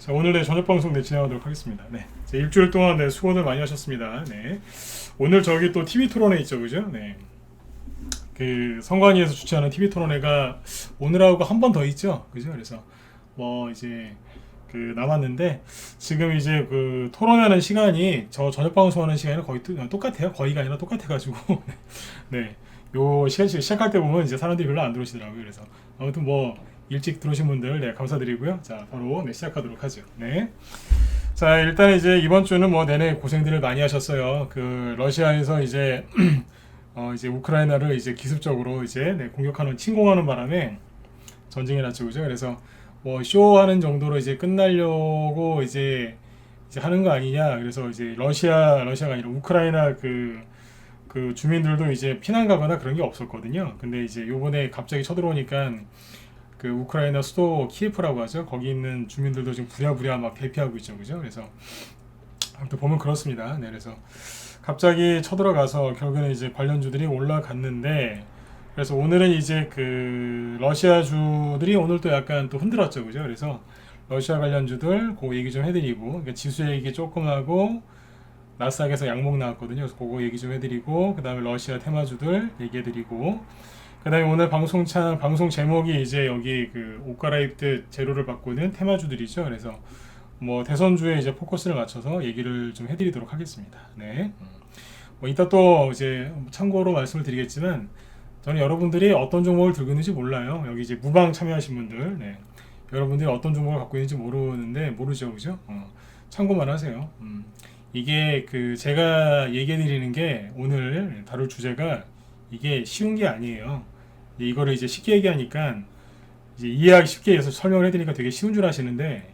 자, 오늘 저녁 방송 진행하도록 하겠습니다. 네. 자, 일주일 동안 수고들 많이 하셨습니다. 네. 오늘 저기 또 TV 토론회 있죠, 그죠? 네. 그 성관위에서 주최하는 TV 토론회가 오늘하고 한 번 더 있죠, 그죠? 그래서 뭐 이제 그 남았는데 지금 이제 그 토론하는 시간이 저 저녁 방송하는 시간이랑 거의 똑같아요. 거의가 아니라 똑같아가지고 네. 요 시작할 때 보면 이제 사람들이 별로 안 들어오시더라고요. 그래서 아무튼 뭐 일찍 들어오신 분들 네, 감사드리고요. 자, 바로 네, 시작하도록 하죠. 네. 자, 일단 이제 이번 주는 뭐 내내 고생들을 많이 하셨어요. 그 러시아에서 이제 이제 우크라이나를 이제 기습적으로 이제 네, 공격하는 침공하는 바람에 전쟁이 났죠, 그죠? 그래서 뭐 쇼하는 정도로 이제 끝나려고 이제 하는 거 아니냐. 그래서 이제 러시아가 아니라 우크라이나 그 주민들도 이제 피난 가거나 그런 게 없었거든요. 근데 이제 요번에 갑자기 쳐들어오니까 그 우크라이나 수도 키예프라고 하죠. 거기 있는 주민들도 지금 부랴부랴 막 대피하고 있죠, 그죠? 그래서 아무튼 보면 그렇습니다. 네, 그래서 갑자기 쳐들어가서 결국에는 이제 관련주들이 올라갔는데, 그래서 오늘은 이제 그 러시아주들이 오늘 또 약간 또 흔들었죠, 그죠? 그래서 러시아 관련주들 그거 얘기 좀 해드리고, 그러니까 지수 얘기 조금 하고 나스닥에서 양목 나왔거든요. 그래서 그거 얘기 좀 해드리고, 그 다음에 러시아 테마주들 얘기해드리고, 그 다음에 오늘 방송 제목이 이제 여기 그 옷 갈아입듯 재료를 바꾸는 테마주들이죠. 그래서 뭐 대선주에 이제 포커스를 맞춰서 얘기를 좀 해드리도록 하겠습니다. 네. 뭐 이따 또 이제 참고로 말씀을 드리겠지만, 저는 여러분들이 어떤 종목을 들고 있는지 몰라요. 여기 이제 무방 참여하신 분들, 네. 여러분들이 어떤 종목을 갖고 있는지 모르죠, 그죠? 참고만 하세요. 이게 그 제가 얘기해 드리는 게 오늘 다룰 주제가 이게 쉬운 게 아니에요. 이거를 이제 쉽게 얘기하니까 이제 이해하기 쉽게 해서 설명을 해드리니까 되게 쉬운 줄 아시는데,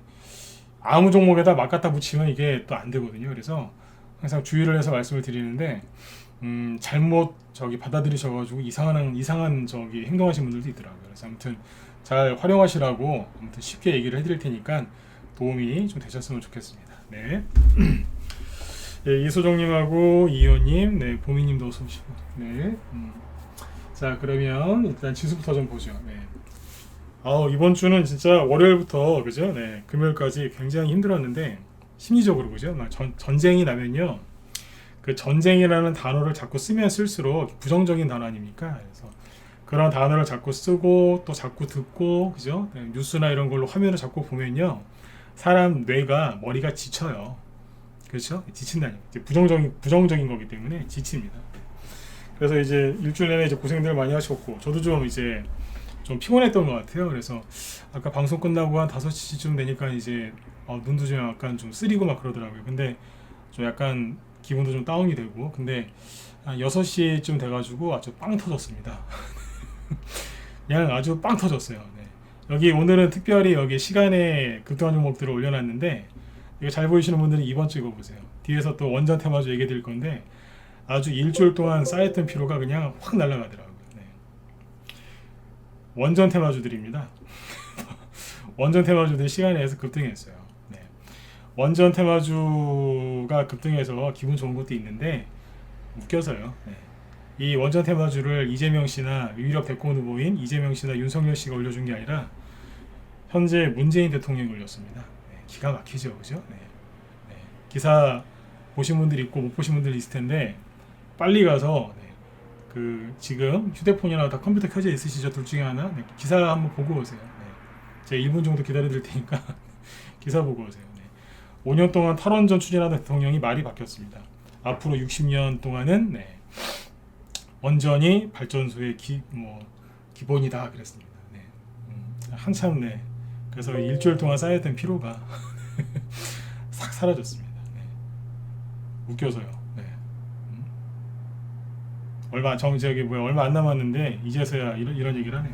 아무 종목에다 막 갖다 붙이면 이게 또 안 되거든요. 그래서 항상 주의를 해서 말씀을 드리는데, 잘못 저기 받아들이셔가지고 이상한 저기 행동하신 분들도 있더라고요. 그래서 아무튼 잘 활용하시라고 아무튼 쉽게 얘기를 해드릴 테니까 도움이 좀 되셨으면 좋겠습니다. 네. 네, 이소정님하고 이효님, 네, 보미님도 어서 오시고, 네. 자, 그러면 일단 지수부터 좀 보죠. 네. 이번 주는 진짜 월요일부터 그죠? 네, 금요일까지 굉장히 힘들었는데 심리적으로 그죠? 막 전쟁이 나면요, 그 전쟁이라는 단어를 자꾸 쓰면 쓸수록 부정적인 단어 아닙니까? 그래서 그런 단어를 자꾸 쓰고 또 자꾸 듣고 그죠? 네, 뉴스나 이런 걸로 화면을 자꾸 보면요, 사람 머리가 지쳐요. 그렇죠? 지친다니. 이제 부정적인 거기 때문에 지칩니다. 그래서 이제 일주일 내내 이제 고생들 많이 하셨고, 저도 좀 이제 좀 피곤했던 것 같아요. 그래서 아까 방송 끝나고 한 5시쯤 되니까 이제 눈도 좀 약간 좀 쓰리고 막 그러더라고요. 근데 좀 약간 기분도 좀 다운이 되고, 근데 한 6시쯤 돼가지고 아주 빵 터졌습니다. 그냥 아주 빵 터졌어요. 네. 여기 오늘은 특별히 여기 시간에 급등한 종목들을 올려놨는데, 이거 잘 보이시는 분들은 이번 주 이거 보세요. 뒤에서 또 원전 테마주 얘기 드릴 건데, 아주 일주일 동안 쌓였던 피로가 그냥 확 날아가더라고요. 네. 원전 테마주들입니다. 원전 테마주들 시간에서 급등했어요. 네. 원전 테마주가 급등해서 기분 좋은 것도 있는데 웃겨서요. 네. 이 원전 테마주를 이재명 씨나 유일한 대권 후보인 이재명 씨나 윤석열 씨가 올려준 게 아니라 현재 문재인 대통령이 올렸습니다. 네. 기가 막히죠, 그죠? 네. 네. 기사 보신 분들 있고 못 보신 분들 있을 텐데 빨리 가서 네. 그 지금 휴대폰이나 다 컴퓨터 켜져 있으시죠? 둘 중에 하나. 네. 기사 한번 보고 오세요. 네. 제가 1분 정도 기다려 드릴 테니까 기사 보고 오세요. 네. 5년 동안 탈원전 추진하던 대통령이 말이 바뀌었습니다. 앞으로 60년 동안은 네. 원전이 발전소의 기본이다 그랬습니다. 네. 한참 네. 그래서 일주일 동안 쌓였던 피로가 싹 사라졌습니다. 네. 웃겨서요. 네. 얼마 안 남았는데 이제서야 이런 얘기를 하네요.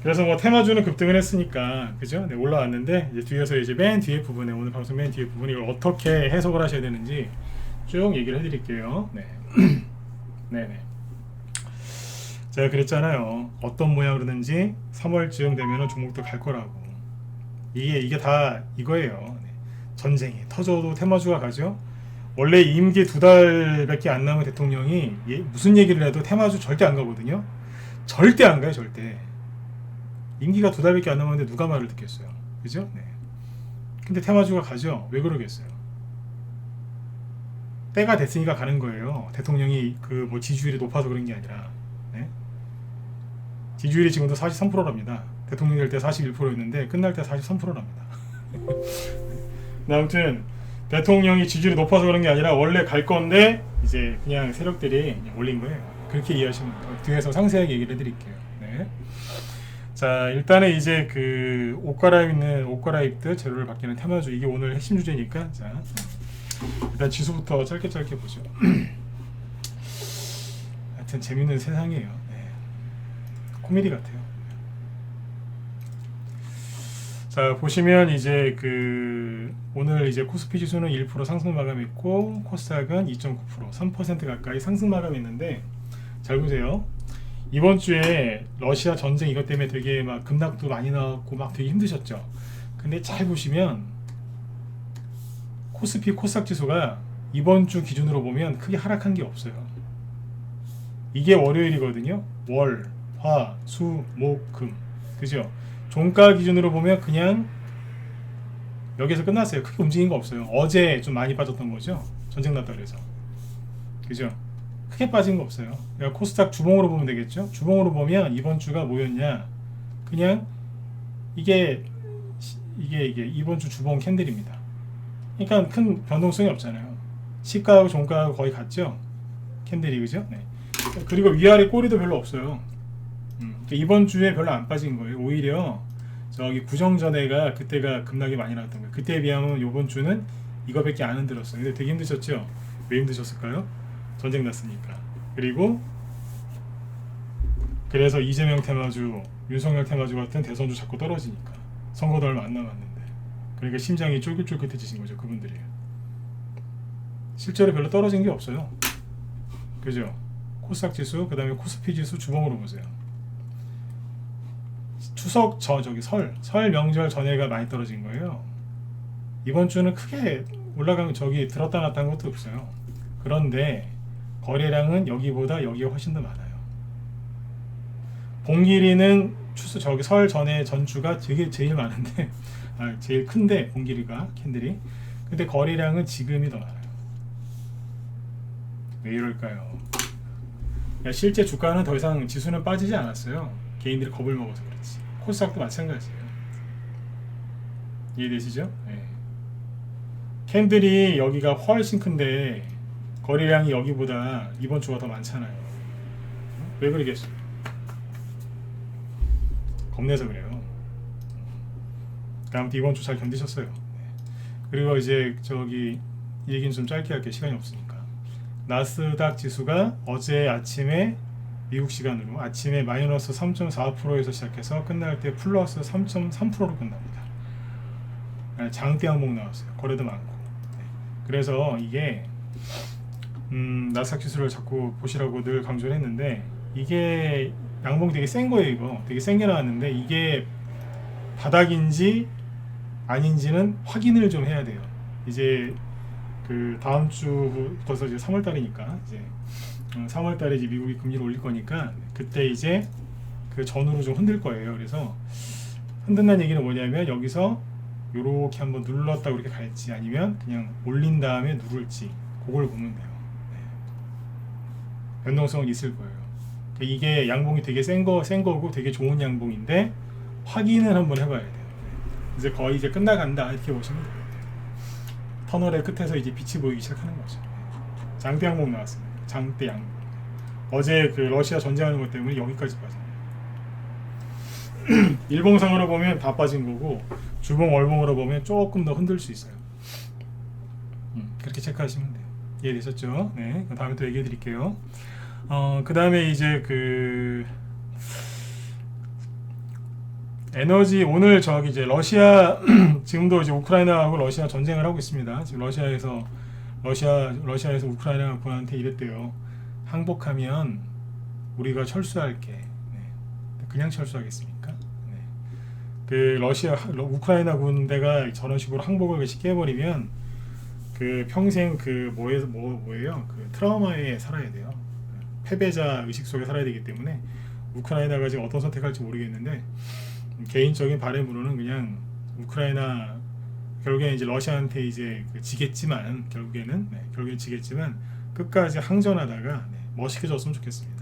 그래서 뭐 테마주는 급등을 했으니까 그죠? 네, 올라왔는데 이제 뒤에서 이제 맨 뒤에 부분에 오늘 방송 맨 뒤에 부분에 이걸 어떻게 해석을 하셔야 되는지 쭉 얘기를 해드릴게요. 네. 네네. 제가 그랬잖아요. 어떤 모양으로든지 3월쯤 되면은 종목도 갈 거라고. 이게 다 이거예요. 네. 전쟁이 터져도 테마주가 가죠. 원래 임기 2달밖에 안 남은 대통령이 무슨 얘기를 해도 테마주 절대 안 가거든요. 절대 안 가요, 절대. 임기가 2달밖에 안 남았는데 누가 말을 듣겠어요, 그죠? 네. 근데 테마주가 가죠. 왜 그러겠어요? 때가 됐으니까 가는 거예요. 대통령이 그 뭐 지지율이 높아서 그런 게 아니라. 네? 지지율이 지금도 43%랍니다. 대통령 될 때 41%였는데 끝날 때 43%랍니다. 아무튼 대통령이 지지율이 높아서 그런 게 아니라 원래 갈 건데 이제 그냥 세력들이 그냥 올린 거예요. 그렇게 이해하시면 돼요. 뒤에서 상세하게 얘기를 해드릴게요. 네. 자, 일단은 이제 그 옷 갈아입듯 재료를 바뀌는 테마주, 이게 오늘 핵심 주제니까, 자 일단 지수부터 짧게 보죠. 하여튼 재밌는 세상이에요. 네. 코미디 같아요. 자, 보시면 이제 그 오늘 이제 코스피 지수는 1% 상승 마감했고 코스닥은 2.9% 3% 가까이 상승 마감했는데, 잘 보세요. 이번 주에 러시아 전쟁 이것 때문에 되게 막 급락도 많이 나왔고 막 되게 힘드셨죠. 근데 잘 보시면 코스피 코스닥 지수가 이번 주 기준으로 보면 크게 하락한 게 없어요. 이게 월요일이거든요. 월, 화, 수, 목, 금. 그죠? 종가 기준으로 보면 그냥 여기서 끝났어요. 크게 움직인 거 없어요. 어제 좀 많이 빠졌던 거죠. 전쟁 났다 그래서. 그죠? 크게 빠진 거 없어요. 그러니까 코스닥 주봉으로 보면 되겠죠. 주봉으로 보면 이번 주가 뭐였냐? 그냥 이게 이번 주 주봉 캔들입니다. 그러니까 큰 변동성이 없잖아요. 시가하고 종가하고 거의 같죠. 캔들이, 그죠? 네. 그리고 위아래 꼬리도 별로 없어요. 이번 주에 별로 안 빠진 거예요. 오히려 저기 구정전에가 그때가 급락이 많이 나왔던 거예요. 그때에 비하면 이번 주는 이거밖에 안 흔들었어요. 근데 되게 힘드셨죠? 왜 힘드셨을까요? 전쟁 났으니까. 그리고 그래서 이재명 테마주, 윤석열 테마주 같은 대선주 자꾸 떨어지니까. 선거도 얼마 안 남았는데. 그러니까 심장이 쫄깃쫄깃해지신 거죠, 그분들이. 실제로 별로 떨어진 게 없어요. 그죠? 코스닥 지수, 그 다음에 코스피 지수 주봉으로 보세요. 추석 설 명절 전에가 많이 떨어진 거예요. 이번 주는 크게 올라간, 들었다 놨다 한 것도 없어요. 그런데 거래량은 여기보다 여기가 훨씬 더 많아요. 봉길이는 설 전에 전주가 되게 제일 많은데 제일 큰데 봉길이가 캔들이. 근데 거래량은 지금이 더 많아요. 왜 이럴까요? 그러니까 실제 주가는 더 이상 지수는 빠지지 않았어요. 개인들이 겁을 먹어서 그렇지. 코스닥도 마찬가지예요. 이해되시죠? 네. 캔들이 여기가 훨씬 큰데 거래량이 여기보다 이번 주가 더 많잖아요. 왜 그러겠어요? 겁내서 그래요. 아무튼 이번 주 잘 견디셨어요. 네. 그리고 이제 이 얘기는 좀 짧게 할게요. 시간이 없으니까. 나스닥 지수가 어제 아침에 미국 시간으로 아침에 마이너스 3.4%에서 시작해서 끝날 때 플러스 3.3%로 끝납니다. 장대 항목 나왔어요. 거래도 많고. 네. 그래서 이게 나스닥 지수를 자꾸 보시라고 늘 강조를 했는데, 이게 양봉이 되게 센 거예요. 이거 되게 센 게 나왔는데 이게 바닥인지 아닌지는 확인을 좀 해야 돼요. 이제 그 다음 주부터 이제 3월 달이니까 이제 3월 달에 이제 미국이 금리를 올릴 거니까 그때 이제 그 전후로 좀 흔들 거예요. 그래서 흔든다는 얘기는 뭐냐면 여기서 요렇게 한번 눌렀다 그렇게 갈지 아니면 그냥 올린 다음에 누를지 그걸 보면 돼요. 네. 변동성은 있을 거예요. 이게 양봉이 되게 센 거고 되게 좋은 양봉인데 확인을 한번 해봐야 돼요. 이제 거의 이제 끝나간다 이렇게 보시면 돼요. 터널의 끝에서 이제 빛이 보이기 시작하는 거죠. 장대 양봉 나왔습니다. 장대 양봉. 어제 그 러시아 전쟁하는 것 때문에 여기까지 빠져요. 일봉상으로 보면 다 빠진 거고 주봉 월봉으로 보면 조금 더 흔들 수 있어요. 그렇게 체크하시면 돼요. 이해되셨죠? 네. 그 다음에 또 얘기해 드릴게요. 그 다음에 이제 그 에너지, 오늘 이제 러시아 지금도 이제 우크라이나하고 러시아 전쟁을 하고 있습니다. 지금 러시아에서 우크라이나군한테 이랬대요. 항복하면 우리가 철수할게. 네. 그냥 철수하겠습니까? 네. 그 우크라이나 군대가 저런 식으로 항복을 깨버리면 그 평생 그 뭐예요? 그 트라우마에 살아야 돼요. 패배자 의식 속에 살아야 되기 때문에 우크라이나가 지금 어떤 선택할지 모르겠는데 개인적인 바람으로는 그냥 우크라이나 결국에는 이제 러시아한테 이제 지겠지만 결국엔 지겠지만 끝까지 항전하다가 멋있게 졌으면 좋겠습니다.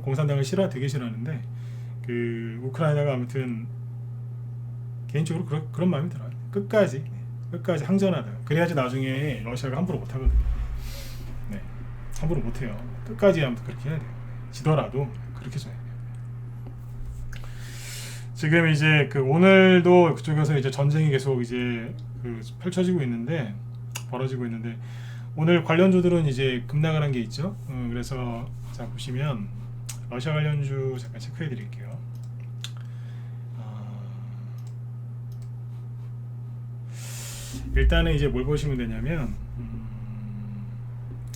공산당을 되게 싫어하는데 그 우크라이나가 아무튼 개인적으로 그런 마음이 들어요. 끝까지 항전하다가 그래야지 나중에 러시아가 함부로 못하거든요. 함부로 못해요. 끝까지 아무튼 그렇게 해야 돼요. 지더라도 그렇게 져야 돼요. 지금 이제 오늘도 그쪽에서 이제 전쟁이 계속 이제 펼쳐지고 있는데 벌어지고 있는데 오늘 관련주들은 이제 급락을 게 있죠. 그래서 자 보시면 러시아 관련주 잠깐 체크해 드릴게요. 일단은 이제 뭘 보시면 되냐면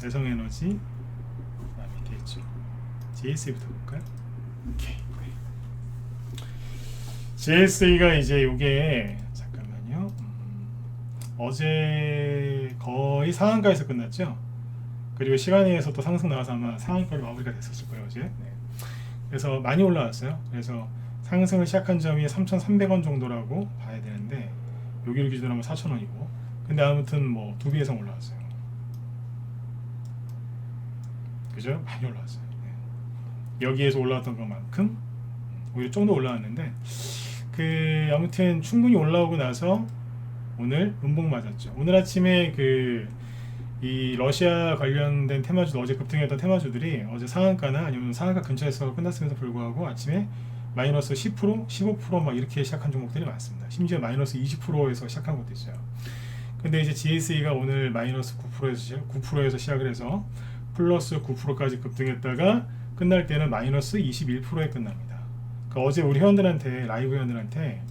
대성에너지 밑에 있죠. GSA부터 볼까요? 오케이. GSA가 이제 요게 잠깐만요. 어제 거의 상한가에서 끝났죠. 그리고 시간에서 또 상승 나와서 아마 상한가로 마무리가 됐었을 거예요 어제. 그래서 많이 올라왔어요. 그래서 상승을 시작한 점이 3,300원 정도라고 봐야 되는데 여기를 기준으로 하면 4,000원이고 근데 아무튼 뭐 2배 이상 올라왔어요. 그죠? 많이 올라왔어요. 여기에서 올라왔던 것만큼 오히려 좀 더 올라왔는데 아무튼 충분히 올라오고 나서 오늘 음봉 맞았죠. 오늘 아침에 이 러시아 관련된 테마주 어제 급등했던 테마주들이 어제 상한가나 아니면 상한가 근처에서 끝났음에도 불구하고 아침에 마이너스 10%, 15% 이렇게 시작한 종목들이 많습니다. 심지어 마이너스 20%에서 시작한 것도 있어요. 근데 이제 GSA가 오늘 마이너스 9%에서 시작을 해서 플러스 9%까지 급등했다가 끝날 때는 마이너스 21%에 끝납니다. 어제 우리 회원들한테 라이브 회원들한테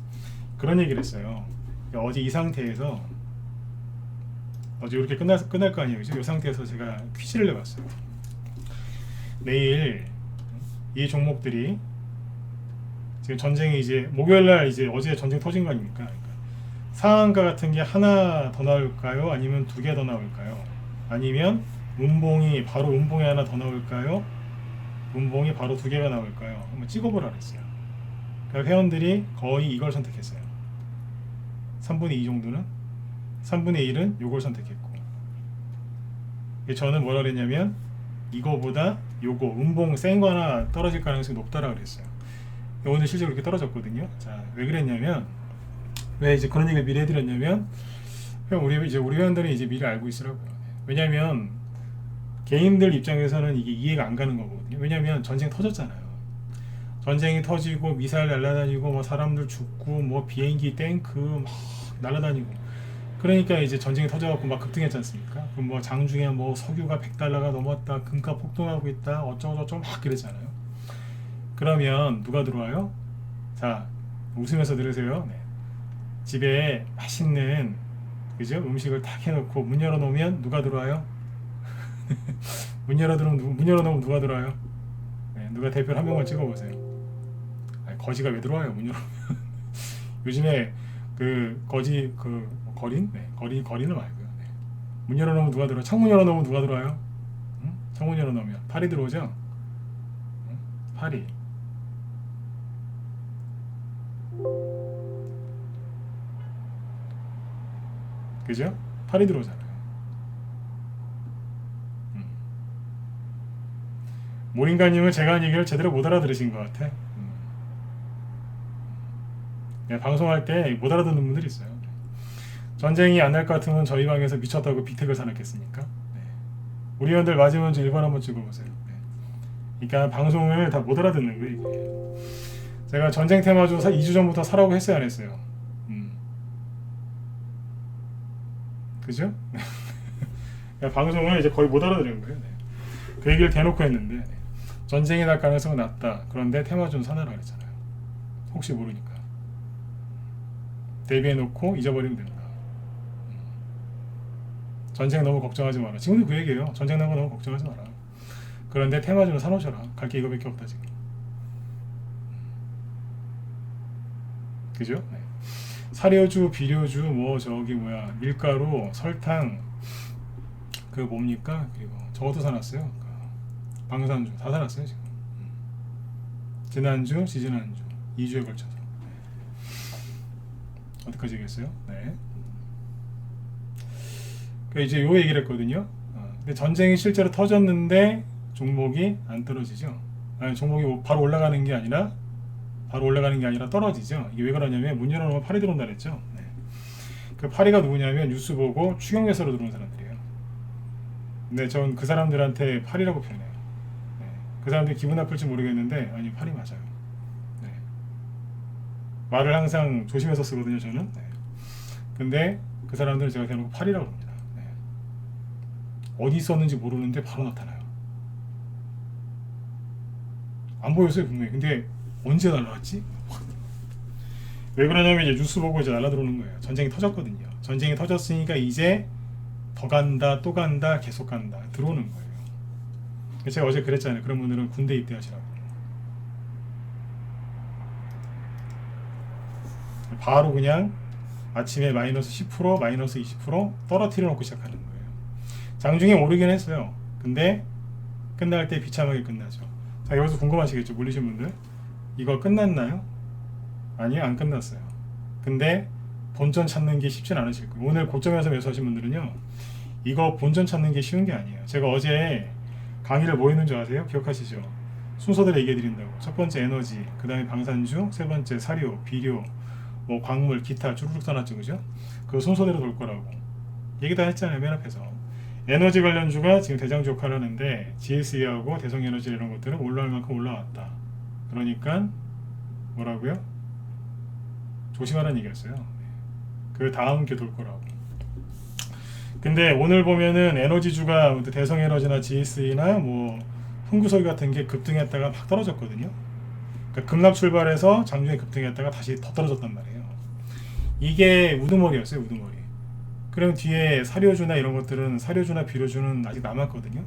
그런 얘기를 했어요. 어제 이 상태에서 어제 이렇게 끝날 거 아니에요, 그죠? 이 상태에서 제가 퀴즈를 내봤어요. 내일 이 종목들이 지금 전쟁이 이제 목요일날 이제 어제 전쟁 터진 거 아닙니까? 그러니까 상한가 같은 게 하나 더 나올까요? 아니면 2개 더 나올까요? 아니면 바로 음봉이 하나 더 나올까요? 음봉이 바로 2개가 나올까요? 한번 찍어보라 그랬어요. 그러니까 회원들이 거의 이걸 선택했어요. 3분의 2 정도는 3분의 1은 요걸 선택했고 저는 뭐라 그랬냐면 이거보다 요거 음봉 센 거 하나 떨어질 가능성이 높다라고 그랬어요. 오늘 실제로 이렇게 떨어졌거든요. 자, 왜 그랬냐면 왜 이제 그런 얘기를 미리 해드렸냐면 우리 회원들이 이제 미리 알고 있으라고요. 왜냐면 개인들 입장에서는 이게 이해가 안 가는 거거든요. 왜냐면 전쟁 터졌잖아요. 전쟁이 터지고 미사일 날아다니고 뭐 사람들 죽고 뭐 비행기 탱크 막 날아다니고 그러니까 이제 전쟁이 터져갖고 막 급등했지 않습니까? 그럼 뭐 장중에 뭐 석유가 $100가 넘었다, 금값 폭등하고 있다, 어쩌고저쩌고 막 그랬잖아요. 그러면 누가 들어와요? 자, 웃으면서 들으세요. 집에 맛있는 그죠? 음식을 탁 해놓고 문 열어놓으면 누가 들어와요? 문 열어놓으면 누가 들어와요? 누가 대표를 한 명만 찍어보세요. 아니, 거지가 왜 들어와요? 문 열어놓으면. 요즘에 거린? 거리는 말고요. 문 열어놓으면 누가 들어와요? 창문 열어놓으면 누가 들어와요? 응? 창문 열어놓으면 파리 들어오죠? 응? 파리. 그죠? 파리 들어오잖아요. 모링가님은 제가 한 얘기를 제대로 못 알아들으신 것 같아. 방송할 때 못 알아듣는 분들이 있어요. 전쟁이 안 날 것 같으면 저희 방에서 미쳤다고 비택을 사놨겠습니까? 우리 회원들 맞으면 1번 한번 찍어보세요. 그러니까 방송을 다 못 알아듣는 거예요. 제가 전쟁 테마주 2주 전부터 사라고 했어요, 안 했어요? 그죠? 방송을 이제 거의 못 알아들은 거예요. 그 얘기를 대놓고 했는데 전쟁이 날 가능성은 낮다. 그런데 테마주는 사놔라 그랬잖아요. 혹시 모르니까 대비해놓고 잊어버리면 된다. 전쟁 너무 걱정하지 마라. 지금도 그 얘기예요. 전쟁 난 거 너무 걱정하지 마라. 그런데 테마주는 사놓으셔라. 갈 게 이거밖에 없다 지금. 그죠? 사료주, 비료주, 밀가루, 설탕, 뭡니까? 그리고 저것도 사놨어요. 방산주 다 사놨어요 지금. 지난주, 지지난주 2주에 걸쳐서. 어디까지 얘기했어요? 네. 그 이제 요 얘기를 했거든요. 근데 전쟁이 실제로 터졌는데 종목이 안 떨어지죠. 아니, 종목이 바로 올라가는 게 아니라 떨어지죠. 이게 왜 그러냐면 문 열어놓으면 팔이 들어온다 그랬죠. 네. 그 파리가 누구냐면 뉴스 보고 추경 매수로 들어온 사람들이에요. 근데 전 그 사람들한테 파리라고 표현해요. 네. 그 사람들이 기분 나쁠지 모르겠는데 아니 파리 맞아요. 네. 말을 항상 조심해서 쓰거든요 저는. 네. 근데 그 사람들은 제가 대놓고 파리라고 합니다. 네. 어디 있었는지 모르는데 바로 나타나요. 안 보였어요 분명히. 근데 언제 날라왔지? 왜 그러냐면 이제 뉴스 보고 이제 날라들어오는 거예요. 전쟁이 터졌거든요. 전쟁이 터졌으니까 이제 더 간다, 또 간다, 계속 간다 들어오는 거예요. 제가 어제 그랬잖아요. 그런 분들은 군대 입대하시라고. 바로 그냥 아침에 마이너스 10%, 마이너스 20% 떨어뜨려 놓고 시작하는 거예요. 장중에 오르긴 했어요. 근데 끝날 때 비참하게 끝나죠. 자, 여기서 궁금하시겠죠? 몰리신 분들. 이거 끝났나요? 아니요, 안 끝났어요. 근데 본전 찾는 게 쉽진 않으실 거예요. 오늘 고점에서 매수하신 분들은요, 이거 본전 찾는 게 쉬운 게 아니에요. 제가 어제 강의를 뭐 했는 줄 아세요? 기억하시죠? 순서대로 얘기해 드린다고. 첫 번째 에너지, 그 다음에 방산주, 세 번째 사료, 비료, 뭐 광물, 기타 주르륵 써놨죠, 그죠? 그 순서대로 돌 거라고 얘기 다 했잖아요, 맨 앞에서. 에너지 관련주가 지금 대장주 역할을 하는데 GSE하고 대성에너지 이런 것들은 올라올 만큼 올라왔다. 그러니까 뭐라고요? 조심하라는 얘기였어요. 그 다음 게 돌 거라고. 근데 오늘 보면은 에너지주가 대성에너지나 GSE나 뭐 흥구석유 같은 게 급등했다가 막 떨어졌거든요. 그러니까 급락 출발해서 장중에 급등했다가 다시 더 떨어졌단 말이에요. 이게 우두머리였어요, 우두머리. 그럼 뒤에 사료주나 이런 것들은, 사료주나 비료주는 아직 남았거든요.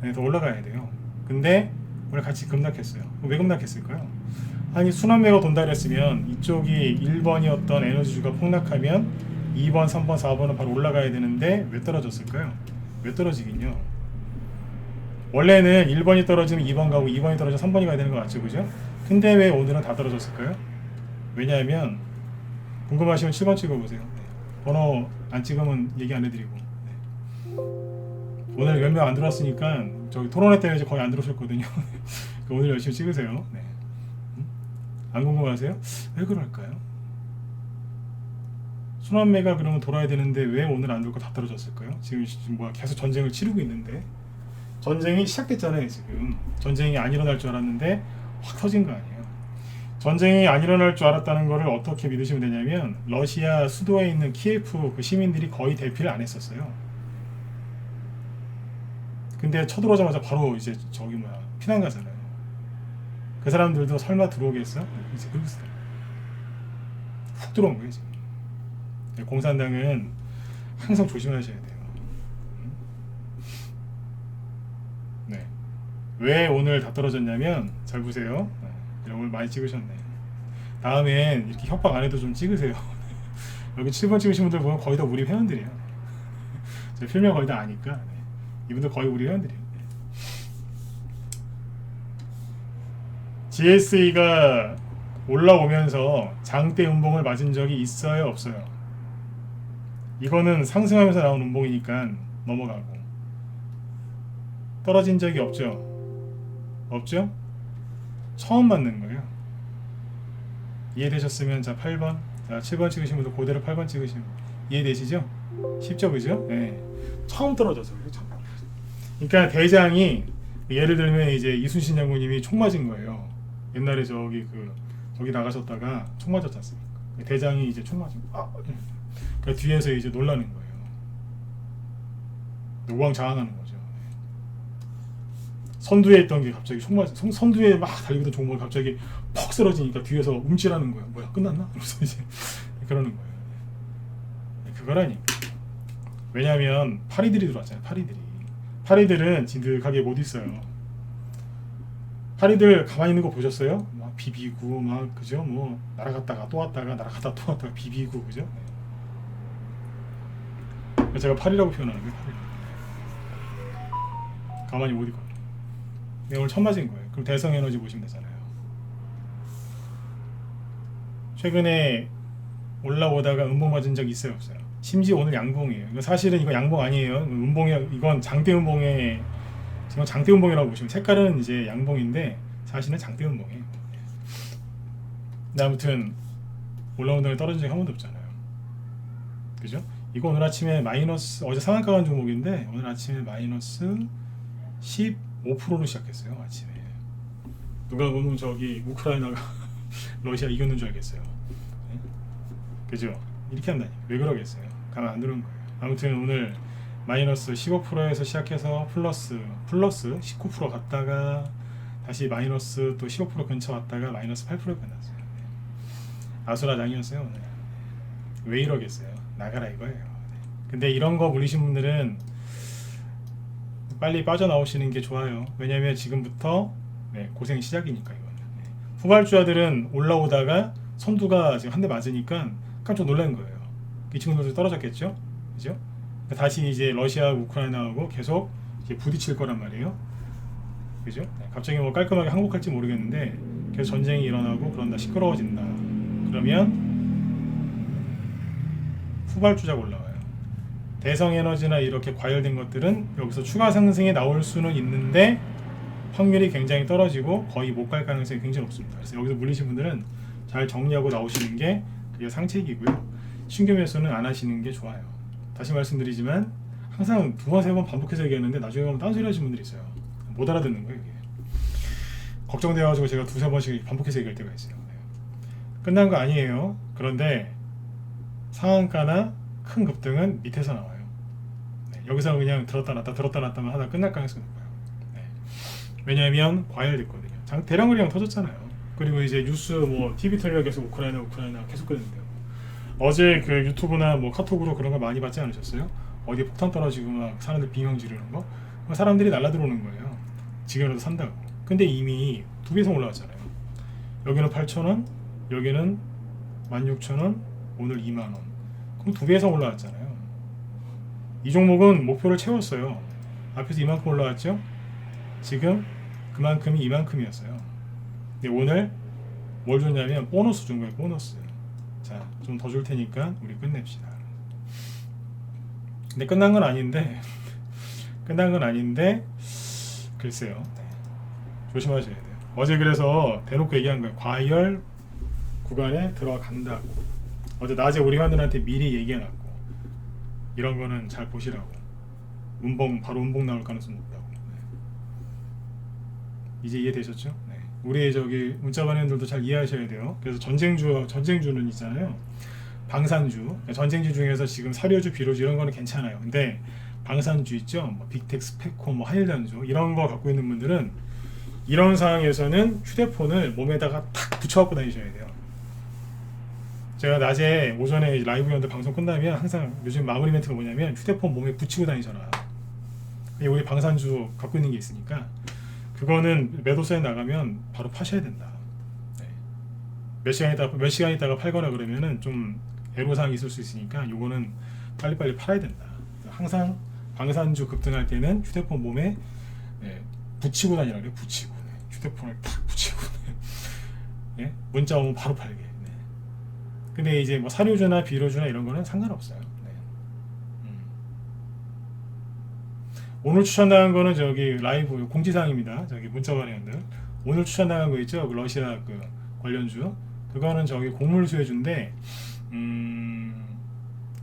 네, 더 올라가야 돼요. 근데 오늘 같이 급락했어요. 왜 급락했을까요? 아니, 순환매가 돈다 그랬으면 이쪽이 1번이었던 에너지주가 폭락하면 2번, 3번, 4번은 바로 올라가야 되는데 왜 떨어졌을까요? 왜 떨어지긴요? 원래는 1번이 떨어지면 2번 가고 2번이 떨어지면 3번이 가야 되는 거 맞죠? 그죠? 근데 왜 오늘은 다 떨어졌을까요? 왜냐하면 궁금하시면 7번 찍어보세요. 네. 번호 안 찍으면 얘기 안 해드리고. 네. 오늘 몇 명 안 들어왔으니까 저기 토론회 때문에 거의 안 들어오셨거든요. 오늘 열심히 찍으세요. 네. 안 궁금하세요? 왜 그럴까요? 순환매가 그러면 돌아야 되는데 왜 오늘 안 돌고 다 떨어졌을까요? 지금 뭐야 계속 전쟁을 치르고 있는데 전쟁이 시작됐잖아요. 지금 전쟁이 안 일어날 줄 알았는데 확 터진 거 아니에요. 전쟁이 안 일어날 줄 알았다는 거를 어떻게 믿으시면 되냐면 러시아 수도에 있는 키예프 그 시민들이 거의 대피를 안 했었어요. 근데 쳐들어오자마자 바로 이제 저기 뭐야 피난 가잖아요. 그 사람들도 설마 들어오겠어? 이제 그러고 훅 들어온 거예요 지금. 공산당은 항상 조심하셔야 돼요. 네. 왜 오늘 다 떨어졌냐면 잘 보세요. 오늘 많이 찍으셨네. 다음엔 이렇게 협박 안 해도 좀 찍으세요. 여기 7번 찍으신 분들 보면 거의 다 우리 회원들이에요. 제 필명 거의 다 아니까. 네. 이분들 거의 우리 회원들이에요. 네. GSE가 올라오면서 장대 음봉을 맞은 적이 있어요, 없어요? 이거는 상승하면서 나온 음봉이니까 넘어가고. 떨어진 적이 없죠? 없죠? 처음 맞는 거예요. 이해되셨으면 자 8번, 자 7번 찍으신 분들 그대로 8번 찍으시면 이해되시죠? 쉽죠, 그죠? 네. 처음 떨어져서 그렇죠. 그러니까 대장이 예를 들면 이제 이순신 장군님이 총 맞은 거예요. 옛날에 저기 나가셨다가 총 맞았지 않습니까? 대장이 이제 총 맞은 거. 그러니까 뒤에서 이제 놀라는 거예요. 우왕좌왕하는 거죠. 선두에 있던 게 갑자기 총 맞은, 선두에 막 달리던 종목이 갑자기 퍽 쓰러지니까 뒤에서 움찔하는 거예요. 뭐야 끝났나? 그래서 이제 그러는 거예요. 그거라니까. 왜냐하면 파리들이 들어왔잖아요. 파리들은 진득하게 못 있어요. 파리들 가만히 있는 거 보셨어요? 막 비비고 막 그죠? 뭐 날아갔다가 또 왔다가 날아갔다 또 왔다가 비비고 그죠? 제가 파리라고 표현하는 거예요. 파리. 가만히 못 있거든요. 오늘 처음 맞은 거예요. 그럼 대성에너지 보시면 되잖아요. 최근에 올라오다가 음봉 맞은 적 있어요, 없어요? 심지어 오늘 양봉이에요. 이거 사실은 이거 양봉 아니에요. 음봉이 이건 장대 음봉에 지금 장대 음봉이라고 보시면 색깔은 이제 양봉인데 사실은 장대 음봉이에요. 근데 아무튼 올라온 다음에 떨어진 적이 한 번도 없잖아요. 그죠? 이거 오늘 아침에 마이너스 어제 상한가 간 종목인데 오늘 아침에 마이너스 15%로 시작했어요. 아침에 누가 보면 저기 우크라이나가 러시아 이겼는 줄 알겠어요. 네? 그죠? 이렇게 한다니 왜 그러겠어요? 가만 안 두는 거예요. 아무튼 오늘 마이너스 15%에서 시작해서 플러스 19% 갔다가 다시 마이너스 또 15% 근처 갔다가 마이너스 8%에 끝났어요. 네. 아수라장이었어요 오늘. 왜 이러겠어요? 나가라 이거예요. 네. 근데 이런 거 물리신 분들은 빨리 빠져나오시는 게 좋아요. 왜냐면 지금부터 네, 고생 시작이니까 이거는. 네. 후발주자들은 올라오다가 선두가 지금 한 대 맞으니까 깜짝 놀란 거예요. 이 친구들도 떨어졌겠죠? 그죠? 다시 이제 러시아, 우크라이나하고 계속 이제 부딪힐 거란 말이에요. 그죠? 네, 갑자기 뭐 깔끔하게 항복할지 모르겠는데 계속 전쟁이 일어나고 그런다 시끄러워진다. 그러면 후발주자가 올라와요. 대성에너지나 이렇게 과열된 것들은 여기서 추가 상승이 나올 수는 있는데 확률이 굉장히 떨어지고 거의 못 갈 가능성이 굉장히 높습니다. 그래서 여기서 물리신 분들은 잘 정리하고 나오시는 게 그게 상책이고요. 신규 매수는 안 하시는 게 좋아요. 다시 말씀드리지만 항상 두 번, 세 번 반복해서 얘기하는데 나중에 가면 딴소리 하시는 분들이 있어요. 못 알아듣는 거예요 이게. 걱정돼가지고 제가 두세 번씩 반복해서 얘기할 때가 있어요. 네. 끝난 거 아니에요. 그런데 상한가나 큰 급등은 밑에서 나와요. 네. 여기서 그냥 들었다 놨다만 하다 끝날 가능성이 높아요. 네. 왜냐하면 과열됐거든요. 대량 거래량 터졌잖아요. 그리고 이제 뉴스 뭐 TV 틀려 계속 우크라이나 계속 끄는데요. 어제 그 유튜브나 뭐 카톡으로 그런 거 많이 받지 않으셨어요? 어디 폭탄 떨어지고 막 사람들 비명 지르는 거? 사람들이 날라 들어오는 거예요. 지금이라도 산다고. 근데 이미 두 배 이상 올라왔잖아요. 여기는 8,000원, 여기는 16,000원, 오늘 2만원. 그럼 두 배 이상 올라왔잖아요. 이 종목은 목표를 채웠어요. 앞에서 이만큼 올라왔죠? 지금 그만큼이 이만큼이었어요. 근데 오늘 뭘 줬냐면 보너스 준 거예요. 보너스. 자, 좀 더 줄 테니까 우리 끝냅시다. 근데 끝난 건 아닌데 글쎄요. 네. 조심하셔야 돼요. 어제 그래서 대놓고 얘기한 거예요. 과열 구간에 들어간다고. 어제 낮에 우리 회원들한테 미리 얘기해놨고 이런 거는 잘 보시라고. 바로 음봉 나올 가능성 높다고. 네. 이제 이해되셨죠? 네. 우리 저기 문자 반응들도 잘 이해하셔야 돼요. 그래서 전쟁주는 있잖아요. 방산주, 전쟁주 중에서 지금 사료주, 비료주 이런 거는 괜찮아요. 근데 방산주 있죠, 뭐 빅텍, 스페코, 뭐 한일단주 이런 거 갖고 있는 분들은 이런 상황에서는 휴대폰을 몸에다가 탁 붙여갖고 다니셔야 돼요. 제가 낮에 오전에 라이브 연대 방송 끝나면 항상 요즘 마무리 멘트가 뭐냐면 휴대폰 몸에 붙이고 다니셔라. 우리 방산주 갖고 있는 게 있으니까 그거는 매도세에 나가면 바로 파셔야 된다. 네. 몇 시간 있다가 팔거나 그러면은 좀 애로사항이 있을 수 있으니까 요거는 빨리빨리 팔아야 된다. 항상 방산주 급등할 때는 휴대폰 몸에 붙이고 다니라 그래요. 붙이고. 네. 휴대폰을 탁 붙이고. 네. 문자 오면 바로 팔게. 네. 근데 이제 뭐 사료주나 비료주나 이런 거는 상관없어요. 네. 오늘 추천당한 거는 저기 라이브 공지사항입니다. 저기 문자 반응들. 오늘 추천당한 거 있죠? 그 러시아 그 관련주. 그거는 저기 곡물 수혜주인데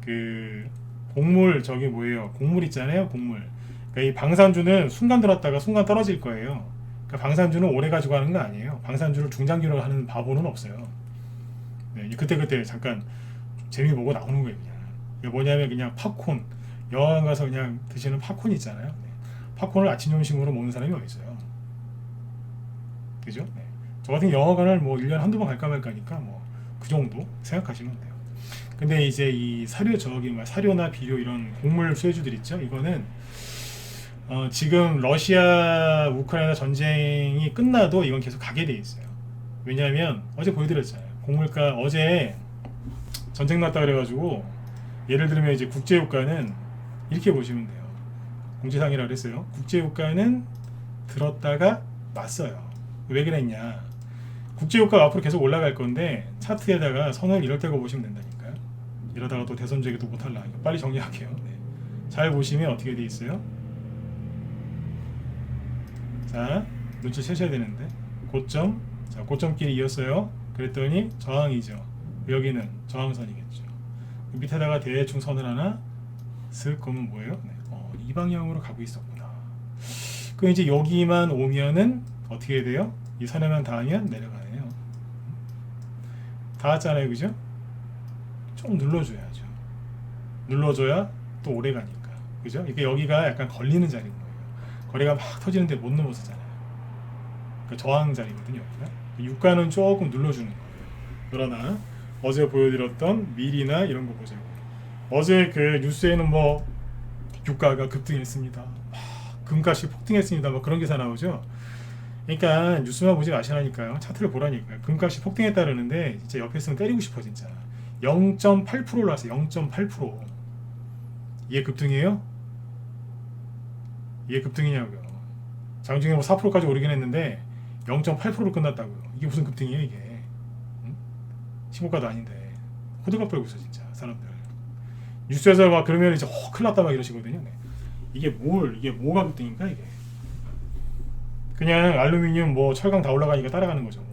그 곡물 저기 뭐예요? 곡물 있잖아요. 곡물. 그러니까 이 방산주는 순간 들었다가 순간 떨어질 거예요. 그러니까 방산주는 오래 가지고 하는 거 아니에요. 방산주를 중장기로 하는 바보는 없어요. 네, 그때 잠깐 재미 보고 나오는 거예요. 그냥. 이게 뭐냐면 그냥 팝콘. 영화관 가서 그냥 드시는 팝콘 있잖아요. 네. 팝콘을 아침 점심으로 먹는 사람이 어디 있어요? 그죠? 네. 저 같은 영화관을 뭐 1년에 한두 번 갈까 말까니까 뭐 그 정도 생각하시면 돼요. 근데 이제 이 사료나 비료 이런 곡물 수혜주들 있죠? 이거는 지금 러시아 우크라이나 전쟁이 끝나도 이건 계속 가게 돼 있어요. 왜냐하면 어제 보여드렸잖아요. 곡물가 어제 전쟁 났다 그래가지고 예를 들면 이제 국제유가는 이렇게 보시면 돼요. 공지사항이라 그랬어요. 국제유가는 들었다가 놨어요. 왜 그랬냐? 국제유가가 앞으로 계속 올라갈 건데 차트에다가 선을 이럴 때고 보시면 된다니까요. 이러다가 또 대선주에게 또 못할라. 빨리 정리할게요. 네. 잘 보시면 어떻게 돼 있어요? 자, 눈치 채셔야 되는데 고점, 자 고점끼리 이었어요. 그랬더니 저항이죠. 여기는 저항선이겠죠. 밑에다가 대충 선을 하나 슥 그으면 뭐예요? 네. 이 방향으로 가고 있었구나. 그 이제 여기만 오면은 어떻게 돼요? 이 선에만 닿으면 내려가네요. 닿았잖아요, 그죠? 좀 눌러줘야죠. 눌러줘야 또 오래 가니까, 그죠? 이게 여기가 약간 걸리는 자리인 거예요. 거래가 막 터지는데 못 넘어서잖아요. 그러니까 저항 자리거든요, 여기가. 유가는 조금 눌러주는 거예요. 그러나 어제 보여드렸던 밀이나 이런 거 보자고. 어제 그 뉴스에는 뭐 유가가 급등했습니다. 금값이 폭등했습니다. 뭐 그런 기사 나오죠. 그러니까 뉴스만 보지 마시라니까요. 차트를 보라니까요. 금값이 폭등했다는데 진짜 옆에 있으면 때리고 싶어 진짜. 0.8% 올랐어요. 0.8%. 이게 급등이에요? 이게 급등이냐고요. 장중에 뭐 4%까지 오르긴 했는데 0.8%로 끝났다고요. 이게 무슨 급등이에요 이게. 응? 신고가도 아닌데 호들갑 떨고 있어 진짜 사람들. 뉴스에서 막 그러면 이제 큰일 났다 막 이러시거든요. 네. 이게 뭐가 급등인가 이게. 그냥 알루미늄 뭐 철강 다 올라가니까 따라가는 거죠.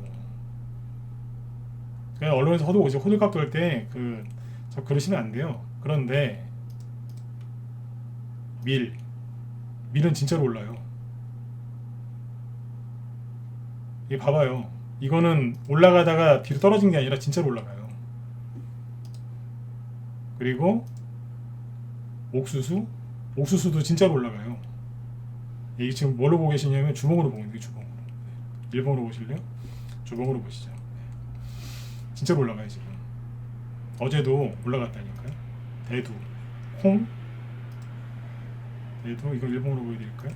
그냥 언론에서 호들갑 떨 때 저 그러시면 안 돼요. 그런데 밀은 진짜로 올라요. 이게 봐봐요. 이거는 올라가다가 뒤로 떨어진 게 아니라 진짜로 올라가요. 그리고 옥수수도 진짜로 올라가요. 이게 지금 뭘로 보고 계시냐면 주봉으로 보고 있는데 주봉으로. 일봉으로 보실래요? 주봉으로 보시죠. 진짜로 올라가요 지금. 어제도 올라갔다니까요. 대두, 콩, 대두 이걸 일봉으로 보여드릴까요?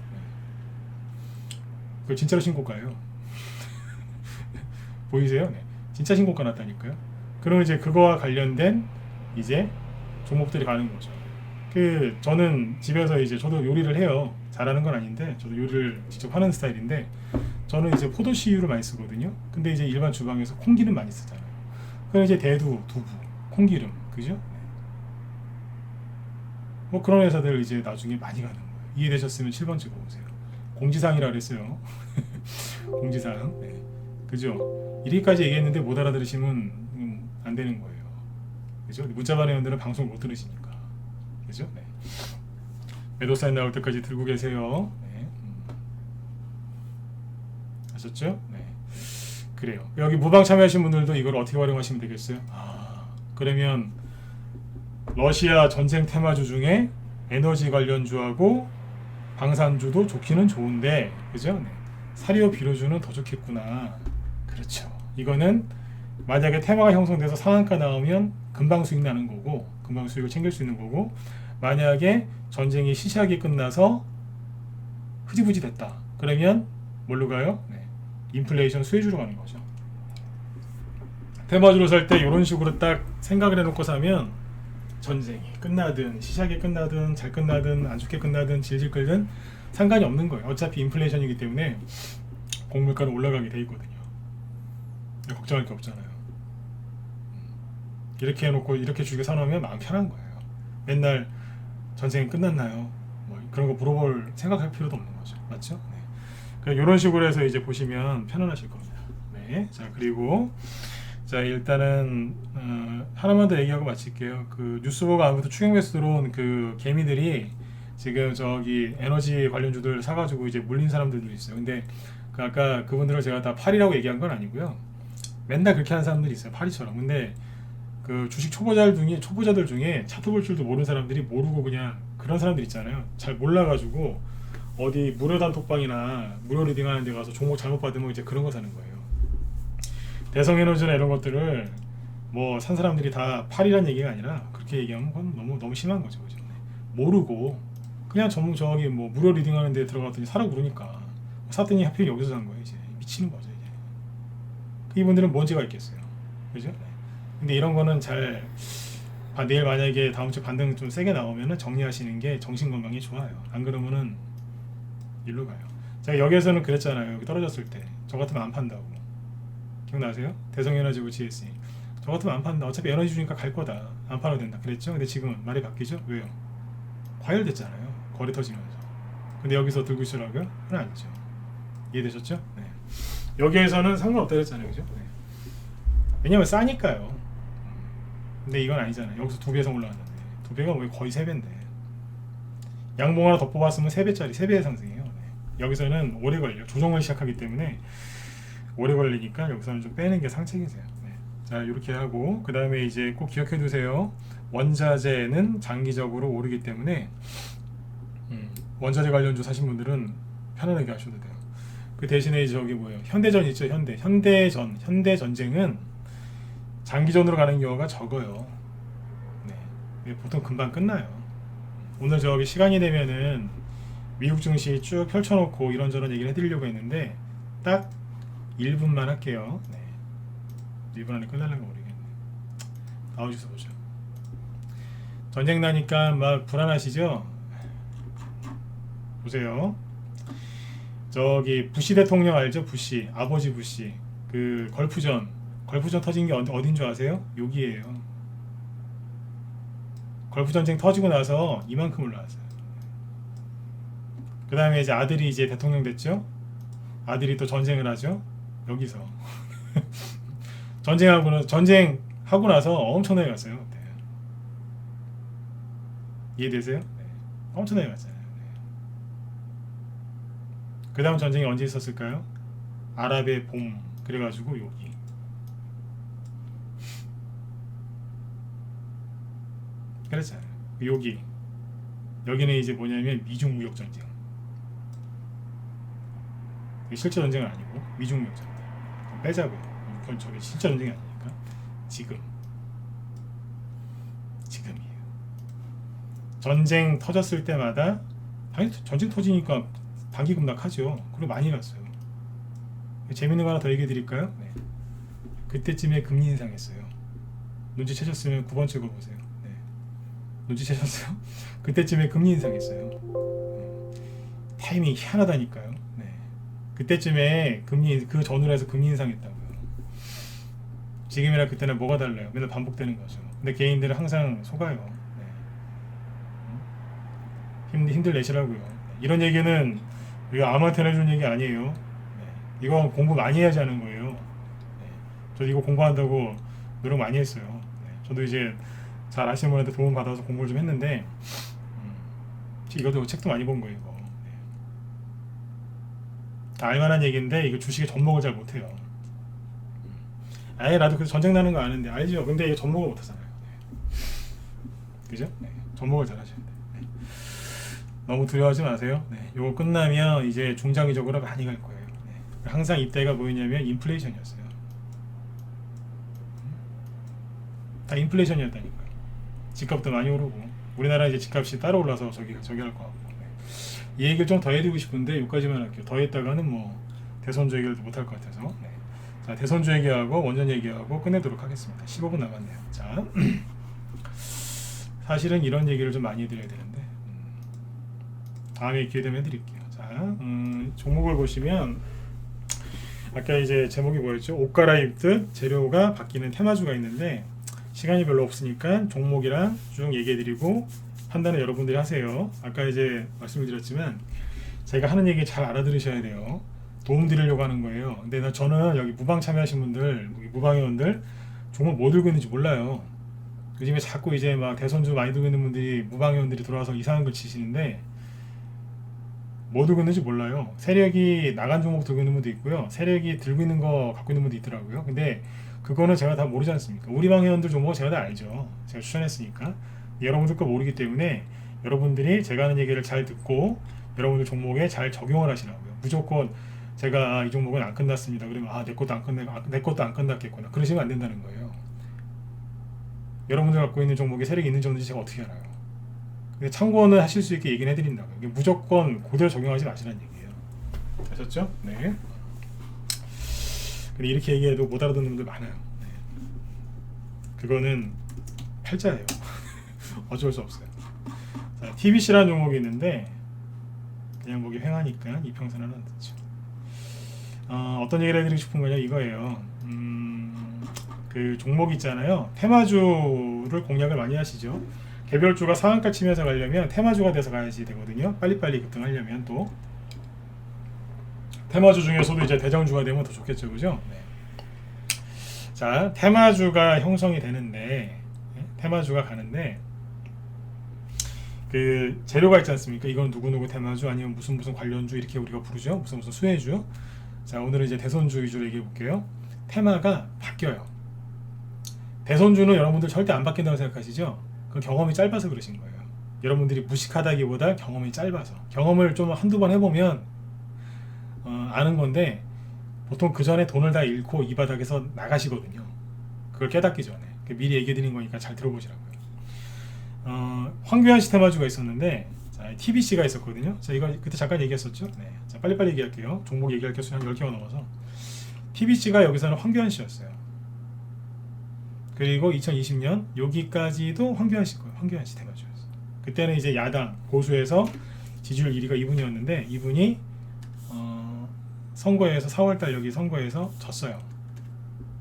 그거 진짜로 신고가예요. 보이세요? 네. 진짜 신고가 났다니까요. 그러면 이제 그거와 관련된 이제 종목들이 가는 거죠. 저는 집에서 이제 저도 요리를 해요. 잘하는 건 아닌데 저도 요리를 직접 하는 스타일인데 저는 이제 포도씨유를 많이 쓰거든요. 근데 이제 일반 주방에서 콩기름 많이 쓰잖아요. 그럼 이제 대두, 두부, 콩기름, 그죠? 뭐 그런 회사들 이제 나중에 많이 가는 거예요. 이해되셨으면 7번 찍어보세요. 공지사항이라 그랬어요. 공지사항. 네. 그죠? 이리까지 얘기했는데 못 알아들으시면 안 되는 거예요. 그죠? 문자반 회원들은 방송을 못 들으시니까. 그죠? 네. 매도 사인 나올 때까지 들고 계세요. 네. 아셨죠? 네. 그래요. 여기 무방 참여하신 분들도 이걸 어떻게 활용하시면 되겠어요? 그러면 러시아 전쟁 테마주 중에 에너지 관련주하고 방산주도 좋기는 좋은데, 그죠? 네. 사료 비료주는 더 좋겠구나. 그렇죠. 이거는 만약에 테마가 형성돼서 상한가 나오면 금방 수익 나는 거고, 금방 수익을 챙길 수 있는 거고, 만약에 전쟁이 시시하게 끝나서 흐지부지 됐다. 그러면 뭘로 가요? 네. 인플레이션 수혜주로 가는 거죠. 테마주로 살 때 이런 식으로 딱 생각을 해놓고 사면 전쟁이 끝나든 시시하게 끝나든 잘 끝나든 안 좋게 끝나든 질질 끌든 상관이 없는 거예요. 어차피 인플레이션이기 때문에 곡물가는 올라가게 돼 있거든요. 걱정할 게 없잖아요. 이렇게 해놓고 이렇게 주게 사놓으면 마음 편한 거예요. 맨날 전쟁이 끝났나요? 뭐 그런 거 물어볼 생각할 필요도 없는 거죠. 맞죠? 네. 그러니까 이런 식으로 해서 이제 보시면 편안하실 겁니다. 네. 자, 그리고 자, 일단은 하나만 더 얘기하고 마칠게요. 그 뉴스 보고 아무튼 추격 매수 들어온 그 개미들이 지금 저기 에너지 관련주들 사가지고 이제 물린 사람들도 있어요. 근데 그 아까 그분들을 제가 다 팔이라고 얘기한 건 아니고요. 맨날 그렇게 하는 사람들이 있어요. 팔이처럼. 근데 그 주식 초보자들 중에 차트 볼 줄도 모르는 사람들이 모르고 그냥 그런 사람들 있잖아요. 잘 몰라가지고 어디 무료 단톡방이나 무료 리딩 하는 데 가서 종목 잘못 받으면 이제 그런 거 사는 거예요. 대성에너지나 이런 것들을 뭐 산 사람들이 다 팔이란 얘기가 아니라 그렇게 얘기하면 그건 너무 심한 거죠. 그죠? 모르고 그냥 저기 뭐 무료 리딩 하는 데 들어갔더니 사라고 그러니까 샀더니 하필 여기서 산 거예요. 이제 미치는 거죠. 이제 이분들은 뭔지가 있겠어요. 그죠? 근데 이런 거는 내일 만약에 다음 주 반등 좀 세게 나오면은 정리하시는 게 정신 건강에 좋아요. 안 그러면은 일로 가요. 제가 여기에서는 그랬잖아요. 여기 떨어졌을 때 저 같으면 안 판다고. 기억나세요? 대성에너지고 GSE 저 같으면 안 판다. 어차피 에너지 주니까 갈 거다. 안 팔아도 된다. 그랬죠? 근데 지금은 말이 바뀌죠? 왜요? 과열됐잖아요. 거래 터지면서. 근데 여기서 들고 있으라고요? 그건 아니죠. 이해되셨죠? 네. 여기에서는 상관없다 그랬잖아요. 그죠? 네. 왜냐면 싸니까요. 근데 이건 아니잖아요. 여기서 2배 이상 올라갔는데 2배가 뭐 거의 3배인데 양봉 하나 더 뽑았으면 3배짜리 3배의 상승이에요. 네. 여기서는 오래 걸려. 조정을 시작하기 때문에 오래 걸리니까 여기서는 좀 빼는 게 상책이세요. 네. 자, 이렇게 하고 그 다음에 이제 꼭 기억해 두세요. 원자재는 장기적으로 오르기 때문에 원자재 관련주 사신 분들은 편안하게 하셔도 돼요. 그 대신에 저기 뭐예요? 현대전 있죠? 현대전쟁은 장기전으로 가는 경우가 적어요. 네. 보통 금방 끝나요. 오늘 저기 시간이 되면은 미국 증시 쭉 펼쳐놓고 이런저런 얘기를 해드리려고 했는데 딱 1분만 할게요. 네. 1분 안에 끝날려면 모르겠네. 나오셔서 보죠. 전쟁 나니까 막 불안하시죠? 보세요. 저기 부시 대통령 알죠? 부시 아버지 부시 그 걸프전 터진 게 어딘 줄 아세요? 여기에요. 걸프 전쟁 터지고 나서 이만큼 올라왔어요. 그 다음에 이제 아들이 이제 대통령 됐죠? 아들이 또 전쟁을 하죠? 여기서 전쟁하고 나서 엄청나게 갔어요. 네. 이해되세요? 네. 엄청나게 갔잖아요. 네. 그 다음 전쟁이 언제 있었을까요? 아랍의 봄 그래가지고 여기 그랬잖아요. 여기는 이제 뭐냐면 미중 무역 전쟁. 실제 전쟁은 아니고 미중 무역 전쟁. 빼자고요. 그건 저게 실제 전쟁이 아니니까. 지금이에요. 전쟁 터졌을 때마다 당연히 전쟁 터지니까 단기 급락하죠. 그리고 많이 갔어요. 재밌는 거 하나 더 얘기해 드릴까요? 네. 그때쯤에 금리 인상했어요. 눈치채셨으면 9번째 거 보세요. 네. 눈치채셨어요? 그때쯤에 금리 인상했어요. 타이밍이 희한하다니까요. 네. 그때쯤에 그 전후로 해서 금리 인상했다고요. 지금이랑 그때는 뭐가 달라요? 맨날 반복되는 거죠. 근데 개인들은 항상 속아요. 네. 힘들 내시라고요. 이런 얘기는 이거 아무한테나 해주는 얘기 아니에요. 네. 이거 공부 많이 해야지 하는 거예요. 네. 저 이거 공부한다고 노력 많이 했어요. 네. 저도 이제 잘 아시는 분한테 도움 받아서 공부를 좀 했는데 이것도 책도 많이 본 거예요. 이거. 네. 다 알만한 얘기인데 이거 주식에 접목을 잘 못해요. 아예 나도 그 전쟁 나는 거 아는데 알죠. 근데 이거 접목을 못하잖아요. 네. 그죠? 네. 접목을 잘 하셔야 돼요. 네. 너무 두려워하지 마세요. 네. 요거 끝나면 이제 중장기적으로 많이 갈 거예요. 네. 항상 이때가 뭐였냐면 인플레이션이었어요. 다 인플레이션이었다니까요. 집값도 많이 오르고 우리나라 이제 집값이 따라 올라서 저기 할 것 같고. 네. 이 얘기를 좀 더 해드리고 싶은데 여기까지만 할게요. 더 했다가는 뭐 대선주 얘기를 못 할 것 같아서. 네. 자, 대선주 얘기하고 원전 얘기하고 끝내도록 하겠습니다. 15분 남았네요. 자, 사실은 이런 얘기를 좀 많이 해드려야 되는데 다음에 기회 되면 해드릴게요. 자, 종목을 보시면 아까 이제 제목이 뭐였죠? 옷 갈아입듯 재료가 바뀌는 테마주가 있는데 시간이 별로 없으니까 종목이랑 쭉 얘기해드리고 판단은 여러분들이 하세요. 아까 이제 말씀을 드렸지만 제가 하는 얘기 잘 알아들으셔야 돼요. 도움 드리려고 하는 거예요. 근데 저는 여기 무방 참여하신 분들, 무방회원들 종목 뭐 들고 있는지 몰라요. 요즘에 자꾸 이제 막 대선주 많이 들고 있는 분들이 무방회원들이 들어와서 이상한 걸 치시는데 뭐 들고 있는지 몰라요. 세력이 나간 종목 들고 있는 분도 있고요. 세력이 들고 있는 거 갖고 있는 분도 있더라고요. 근데 그거는 제가 다 모르지 않습니까? 우리 방 회원들 종목은 제가 다 알죠. 제가 추천했으니까. 여러분들 거 모르기 때문에 여러분들이 제가 하는 얘기를 잘 듣고 여러분들 종목에 잘 적용을 하시라고요. 무조건 제가 이 종목은 안 끝났습니다. 그러면 내 것도 안 끝났겠구나. 그러시면 안 된다는 거예요. 여러분들 갖고 있는 종목에 세력이 있는지 없는지 제가 어떻게 알아요? 근데 참고는 하실 수 있게 얘기는 해드린다고요. 무조건 그대로 적용하지 마시라는 얘기예요. 아셨죠? 네. 근데 이렇게 얘기해도 못 알아듣는 분들 많아요. 네. 그거는 팔자예요. 어쩔 수 없어요. 자, TBC라는 종목이 있는데 그냥 보기 횡하니까 이평선은 안 듣죠. 어떤 얘기를 해드리고 싶은 거냐 이거예요. 그 종목 있잖아요. 테마주를 공략을 많이 하시죠. 개별주가 상한가 치면서 가려면 테마주가 돼서 가야지 되거든요. 빨리빨리 급등하려면 또 테마주 중에서도 이제 대장주가 되면 더 좋겠죠, 그죠? 네. 자, 테마주가 형성이 되는데, 테마주가 가는데, 그 재료가 있지 않습니까? 이건 누구누구 테마주 아니면 무슨 관련주 이렇게 우리가 부르죠. 무슨 수혜주. 자, 오늘은 이제 대선주 위주로 얘기해 볼게요. 테마가 바뀌어요. 대선주는 여러분들 절대 안 바뀐다고 생각하시죠? 그 경험이 짧아서 그러신 거예요. 여러분들이 무식하다기보다 경험이 짧아서. 경험을 좀 한두 번 해보면 아는 건데 보통 그 전에 돈을 다 잃고 이 바닥에서 나가시거든요. 그걸 깨닫기 전에. 미리 얘기해 드린 거니까 잘 들어보시라고요. 황교안 씨 테마주가 있었는데, 자, TBC가 있었거든요. 자, 이거 그때 잠깐 얘기했었죠. 네. 자, 빨리빨리 얘기할게요. 종목 얘기할 게 한 10개가 넘어서. TBC가 여기서는 황교안 씨였어요. 그리고 2020년 여기까지도 황교안 씨 거예요. 황교안 씨 테마주였어요. 그때는 이제 야당 보수에서 지지율 1위가 이분이었는데, 이분이 선거에서 4월달 여기 선거에서 졌어요.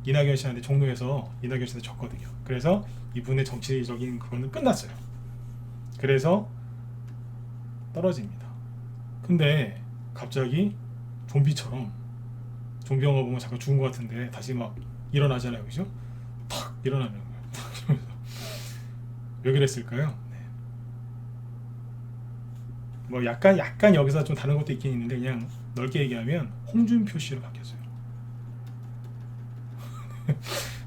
이낙연 씨한테 종로에서 이낙연 씨한테 졌거든요. 그래서 이분의 정치적인 그거는 끝났어요. 그래서 떨어집니다. 근데 갑자기 좀비처럼 좀비 영화 보면 잠깐 죽은 것 같은데 다시 막 일어나잖아요, 그죠? 탁 일어나는 거예요. 왜 그랬을까요? 네. 뭐 약간 여기서 좀 다른 것도 있긴 있는데 그냥 넓게 얘기하면 홍준표 씨로 바뀌었어요.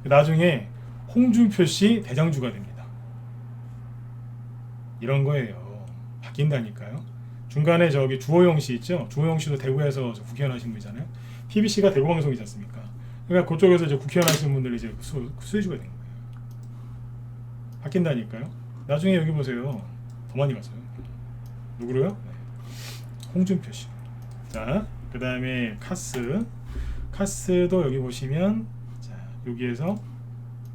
나중에 홍준표 씨 대장주가 됩니다. 이런 거예요. 바뀐다니까요. 중간에 저기 주호영 씨 있죠? 주호영 씨도 대구에서 국회의원 하신 분이잖아요. TBC가 대구 방송이지 않습니까? 그러니까 그쪽에서 이제 국회의원 하시는 분들이 이제 수혜주가 된 거예요. 바뀐다니까요. 나중에 여기 보세요. 더 많이 갔어요. 누구로요? 네. 홍준표 씨. 자, 그 다음에 카스도 여기 보시면, 자, 여기에서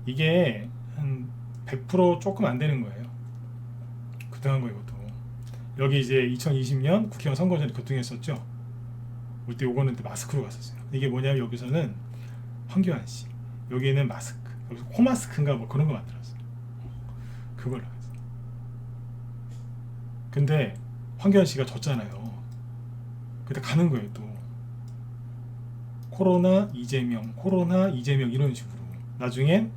이게 한 100% 조금 안 되는 거예요. 급등한 거 이것도. 여기 이제 2020년 국회의원 선거 전에 급등했었죠. 그때 요거는 마스크로 갔었어요. 이게 뭐냐면 여기서는 황교안 씨, 여기는 마스크, 여기서 코마스크인가 뭐 그런 거 만들었어요. 그걸로 했어요. 근데 황교안 씨가 졌잖아요. 그때 가는 거예요 또. 코로나 이재명 이런 식으로. 나중엔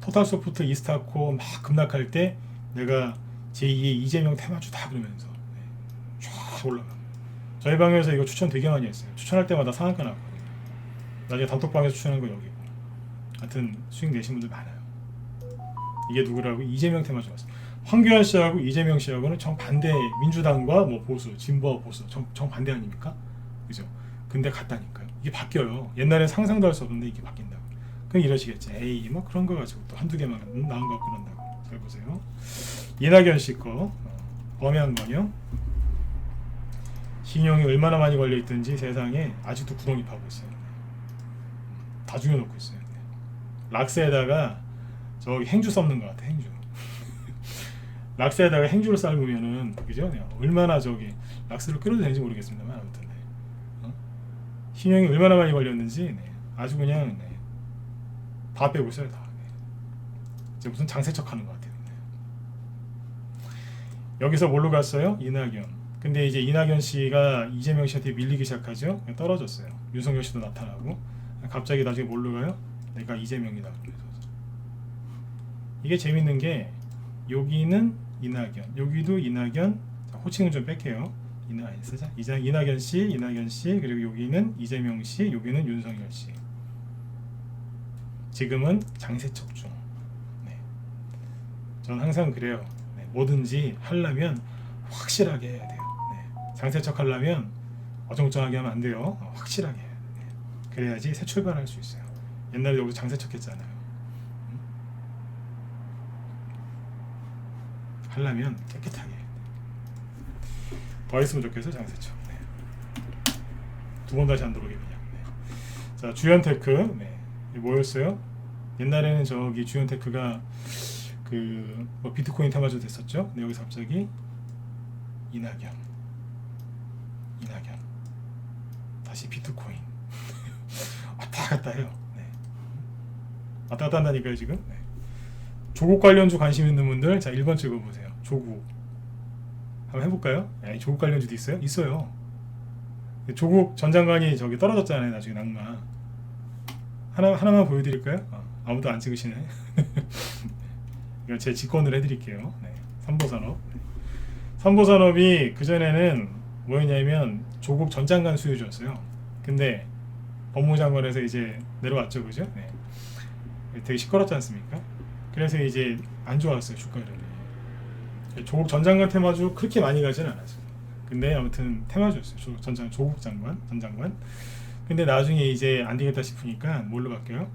토탈소프트 이스타코 막 급락할 때 내가 제2의 이재명 테마주다 그러면서 쫙 올라가. 저희 방에서 이거 추천 되게 많이 했어요. 추천할 때마다 상한가 나왔거든요. 나중에 단톡방에서 추천한 거 여기고. 하여튼 수익 내신 분들 많아요. 이게 누구라고? 이재명 테마주 왔어요. 황교안 씨하고 이재명 씨하고는 정반대, 민주당과 뭐 보수, 진보와 보수 정반대 아닙니까? 그죠? 근데 같다니까요. 이게 바뀌어요. 옛날에 상상도 할 수 없는데 이게 바뀐다고. 그럼 이러시겠지. 에이 뭐 그런 거 가지고 또 한두 개만 나온 거 그런다고. 잘 보세요. 이낙연 씨 거 범양건영 신용이 얼마나 많이 걸려 있든지 세상에 아직도 구덩이 파고 있어요. 다 죽여놓고 있어요. 락스에다가 저기 행주 썩는 것 같아. 행주. 락스에다가 행주를 삶으면은 그죠? 얼마나 저기 락스를 끓여도 되는지 모르겠습니다만 아무튼 신용이 얼마나 많이 걸렸는지 아주 그냥 다 빼고 있어요. 다. 이제 무슨 장세척 하는 것 같아요. 여기서 뭘로 갔어요? 이낙연. 근데 이제 이낙연 씨가 이재명 씨한테 밀리기 시작하죠. 떨어졌어요. 윤석열 씨도 나타나고 갑자기 나중에 뭘로 가요? 내가 이재명이다 그러면서. 이게 재밌는 게 여기는 이낙연, 여기도 이낙연. 자, 호칭은 좀 뺄게요. 이낙연 씨, 그리고 여기는 이재명 씨, 여기는 윤석열 씨. 지금은 장세척 중. 저는 항상 그래요. 뭐든지 하려면 확실하게 해야 돼요. 장세척 하려면 어정쩡하게 하면 안 돼요. 확실하게 해야 돼요. 그래야지 새 출발할 수 있어요. 옛날에 여기서 장세척 했잖아요. 하려면 깨끗하게 해야 돼요. 더 했으면 좋겠어요. 장세척. 두 번 다시 안 들어오게 그냥. 자, 주연테크. 뭐였어요? 옛날에는 저기 주연테크가 뭐 비트코인 테마주 됐었죠. 근데 여기서 갑자기 이낙연 다시 비트코인 왔다 갔다 해요. 왔다 갔다 한다니까요 지금. 네. 조국 관련주 관심 있는 분들 자 1번 찍어보세요. 조국 한번 해볼까요? 야, 조국 관련주도 있어요? 있어요. 조국 전 장관이 저기 떨어졌잖아요. 나중에 낙마. 하나만 보여드릴까요? 아무도 안 찍으시네. 이거 제 직권을 해드릴게요. 네. 삼보산업. 네. 삼보산업이 그전에는 뭐였냐면 조국 전 장관 수요주였어요. 근데 법무장관에서 이제 내려왔죠. 그죠? 네. 되게 시끄럽지 않습니까? 그래서 이제 안 좋았어요. 주가 흐름이. 조국 전 장관 테마주 그렇게 많이 가지는 않았어요. 근데 아무튼 테마주였어요. 조국 장관, 전 장관. 근데 나중에 이제 안 되겠다 싶으니까 뭘로 바뀌어요?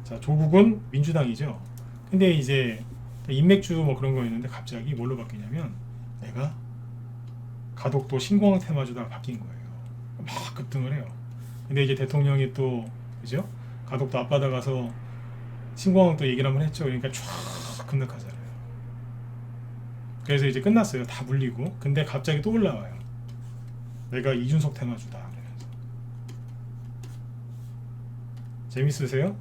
자, 조국은 민주당이죠. 근데 이제 인맥주 뭐 그런 거 있는데 갑자기 뭘로 바뀌냐면 내가 가덕도 신공항 테마주다가 바뀐 거예요. 막 급등을 해요. 근데 이제 대통령이 또 그죠? 가덕도 앞바다 가서 신공항 또 얘기를 한번 했죠. 그러니까 쫙 급락하잖아요. 그래서 이제 끝났어요. 다 물리고. 근데 갑자기 또 올라와요. 내가 이준석 테마주다. 그러면서. 재밌으세요?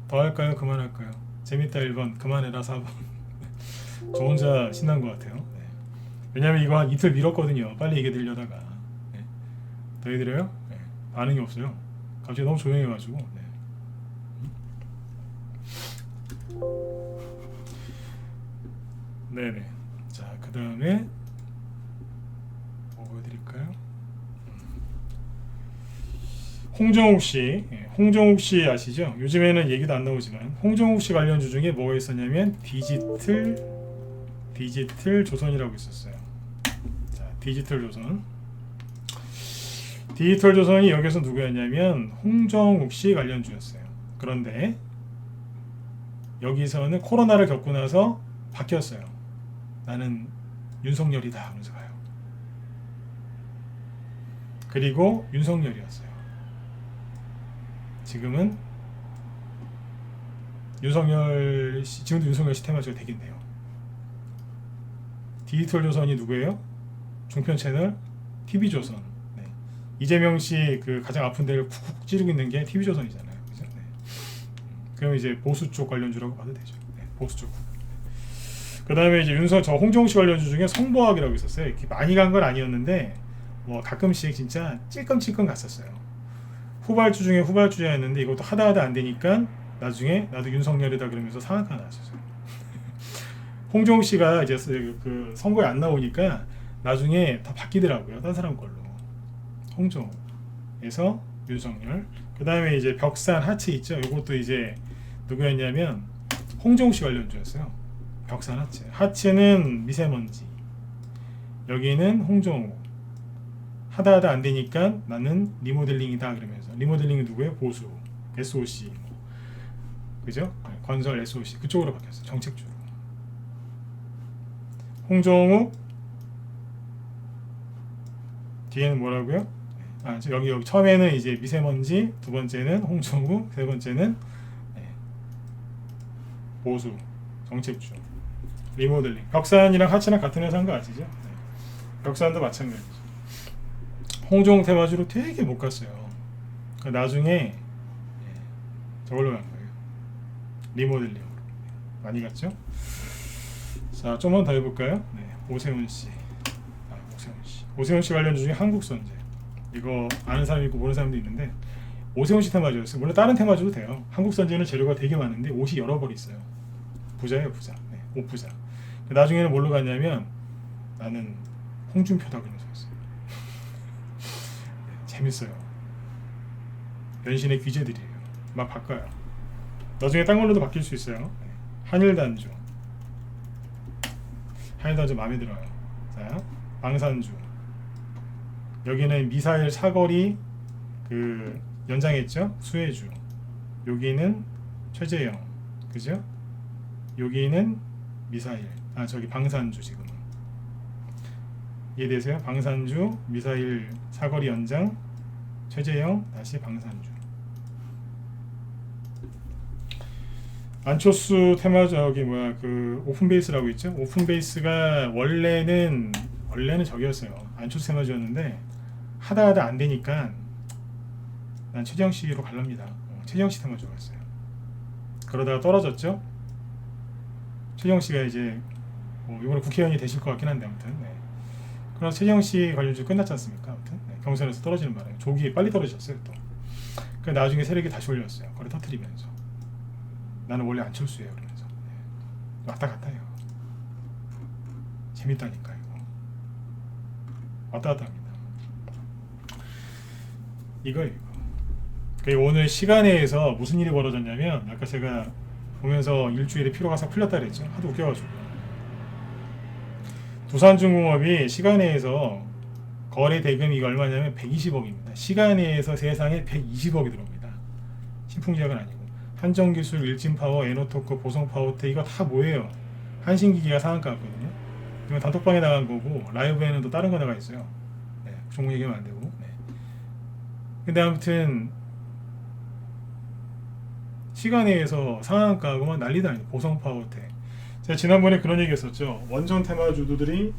더 할까요? 그만할까요? 재밌다 1번, 그만해라 4번. 저 혼자 신난 것 같아요. 네. 왜냐면 이거 한 이틀 미뤘거든요. 빨리 얘기 들려다가. 네. 더 해드려요? 네. 반응이 없어요. 갑자기 너무 조용해가지고. 네. 네네. 자, 그 다음에 뭐 보여드릴까요? 홍정욱 씨, 홍정욱 씨 아시죠? 요즘에는 얘기도 안 나오지만 홍정욱 씨 관련주 중에 뭐가 있었냐면 디지털 조선이라고 있었어요. 자, 디지털 조선이 여기서 누구였냐면 홍정욱 씨 관련주였어요. 그런데 여기서는 코로나를 겪고 나서 바뀌었어요. 나는 윤석열이다 하면서 가요. 그리고 윤석열이었어요. 지금은 지금도 윤석열 씨 테마주가 되겠네요. 디지털 조선이 누구예요? 종편 채널 TV조선. 네. 이재명 씨 그 가장 아픈 데를 쿡쿡 찌르고 있는 게 TV조선이잖아요. 그죠? 네. 그럼 이제 보수 쪽 관련주라고 봐도 되죠. 네. 보수 쪽. 그 다음에 이제 홍정욱 씨 관련주 중에 성보학이라고 있었어요. 이렇게 많이 간 건 아니었는데 뭐 가끔씩 진짜 찔끔찔끔 갔었어요. 후발주 중에 후발주였는데 이것도 하다 안 되니까 나중에 나도 윤석열이다 그러면서 상한가 나왔었어요. 홍정욱 씨가 이제 그 선거에 안 나오니까 나중에 다 바뀌더라고요. 딴 사람 걸로. 홍정욱에서 윤석열. 그 다음에 이제 벽산 하츠 있죠. 이것도 이제 누구였냐면 홍정욱 씨 관련주였어요. 벽산 하츠. 하츠는 미세먼지. 여기는 홍정욱. 하다 안 되니까 나는 리모델링이다 그러면서. 리모델링이 누구예요? 보수. SOC. 그죠? 건설 SOC. 그쪽으로 바뀌었어요. 정책주로. 홍정욱. 뒤에는 뭐라고요? 여기 처음에는 이제 미세먼지, 두 번째는 홍정욱, 세 번째는 보수. 정책주. 리모델링. 벽산이랑 하츠랑 같은 회사인 거 아시죠? 네. 벽산도 마찬가지죠. 홍정욱 테마주로 되게 못 갔어요. 나중에 저걸로 간 거예요. 리모델링으로. 많이 갔죠? 자, 좀만 더 해볼까요? 네. 오세훈 씨. 오세훈 씨 관련주 중에 한국선제. 이거 아는 사람이 있고 모르는 사람도 있는데 오세훈 씨 테마주였어요. 물론 다른 테마주도 돼요. 한국선제는 재료가 되게 많은데 옷이 여러 벌 있어요. 부자예요, 부자. 네, 옷 부자. 나중에는 뭘로 갔냐면 나는 홍준표다 그러면서 갔어요. 네, 재밌어요. 변신의 귀재들이에요. 막 바꿔요. 나중에 딴 걸로도 바뀔 수 있어요. 네. 한일단주 마음에 들어요. 자, 방산주. 여기는 미사일 사거리 그 연장했죠. 수혜주. 여기는 최재형. 그죠? 여기는 미사일. 저기 방산주 지금. 이해되세요? 방산주, 미사일 사거리 연장, 최재형, 다시 방산주. 안초수 테마 저기 그 오픈베이스라고 있죠? 오픈베이스가 원래는 저기였어요. 안초수 테마주였는데 하다 안 되니까 난 최재형 씨로 갈랍니다. 최재형 씨 테마주가 있어요. 그러다가 떨어졌죠. 최재형 씨가 이제 뭐 이번에 국회의원이 되실 것 같긴 한데 아무튼 네. 그럼 최재형 씨 관련주 끝났지 않습니까? 아무튼 네. 경선에서 떨어지는 바람에 조기 빨리 떨어졌어요 또. 그 나중에 세력이 다시 올렸어요. 거래 터트리면서 나는 원래 안철수예요 그러면서 네. 왔다 갔다 해요. 재밌다니까 이거. 왔다 갔다 합니다. 이거. 오늘 시간에서 무슨 일이 벌어졌냐면 아까 제가 보면서 일주일에 피로가 싹 풀렸다 그랬죠. 하도 웃겨가지고 두산중공업이 시간에서 거래 대금이 얼마냐면 120억입니다. 시간에서 세상에 120억이 들어옵니다. 신풍제약은 아니고 한정기술, 일진파워, 에노토크, 보성파워텍 이거 다 뭐예요? 한신기기가 상한가였거든요. 이건 단톡방에 나간 거고 라이브에는 또 다른 거 나가 있어요. 네, 종목 얘기하면 안 되고. 네. 근데 아무튼 시간에서 상한가하고만 난리도 아니고 보성파워텍. 제가 지난번에 그런 얘기 했었죠. 원전 테마주들이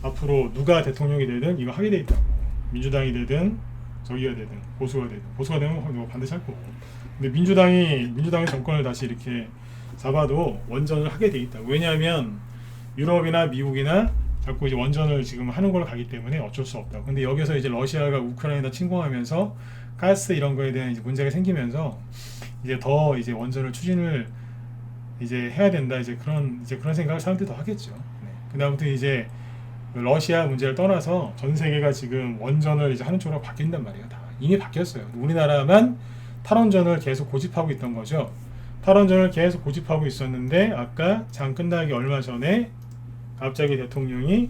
앞으로 누가 대통령이 되든 이거 하게 돼 있다고. 민주당이 되든 저기가 되든 보수가 되면 반드시 할 거고. 근데 민주당이 정권을 다시 이렇게 잡아도 원전을 하게 돼 있다고. 왜냐하면 유럽이나 미국이나 자꾸 이제 원전을 지금 하는 걸로 가기 때문에 어쩔 수 없다고. 근데 여기서 이제 러시아가 우크라이나 침공하면서 가스 이런 거에 대한 이제 문제가 생기면서 이제 더 이제 원전을 추진을 이제 해야 된다 이제 그런 생각을 사람들이 더 하겠죠. 네. 근데 아무튼 이제 러시아 문제를 떠나서 전 세계가 지금 원전을 이제 하는 쪽으로 바뀐단 말이에요. 다 이미 바뀌었어요. 우리나라만 탈원전을 계속 고집하고 있던 거죠. 탈원전을 계속 고집하고 있었는데 아까 장 끝나기 얼마 전에 갑자기 대통령이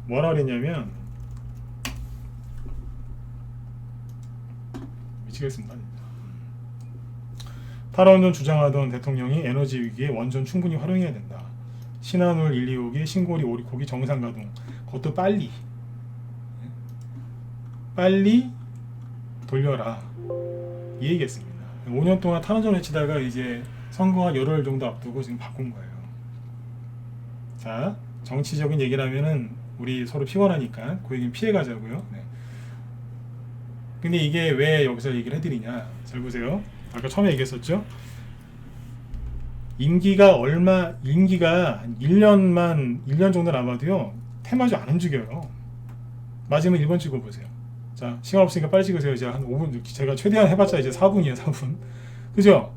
뭐라 그랬냐면 미치겠습니다. 탈원전 주장하던 대통령이 에너지 위기에 원전 충분히 활용해야 된다. 신한울 1, 2호기, 신고리 오리코기 정상 가동. 그것도 빨리 돌려라. 이 얘기했습니다. 5년 동안 탈원전 외치다가 이제 선거 한 열흘 정도 앞두고 지금 바꾼 거예요. 자, 정치적인 얘기라면은 우리 서로 피곤하니까 그 얘기는 피해가자고요. 네. 근데 이게 왜 여기서 얘기를 해드리냐? 잘 보세요. 아까 처음에 얘기했었죠. 임기가 한 1년 정도 남아도요. 테마주 안 움직여요. 맞으면 1번 찍어보세요. 자, 시간 없으니까 빨리 찍으세요. 이제 한 5분, 제가 최대한 해봤자 이제 4분이에요, 4분. 그죠?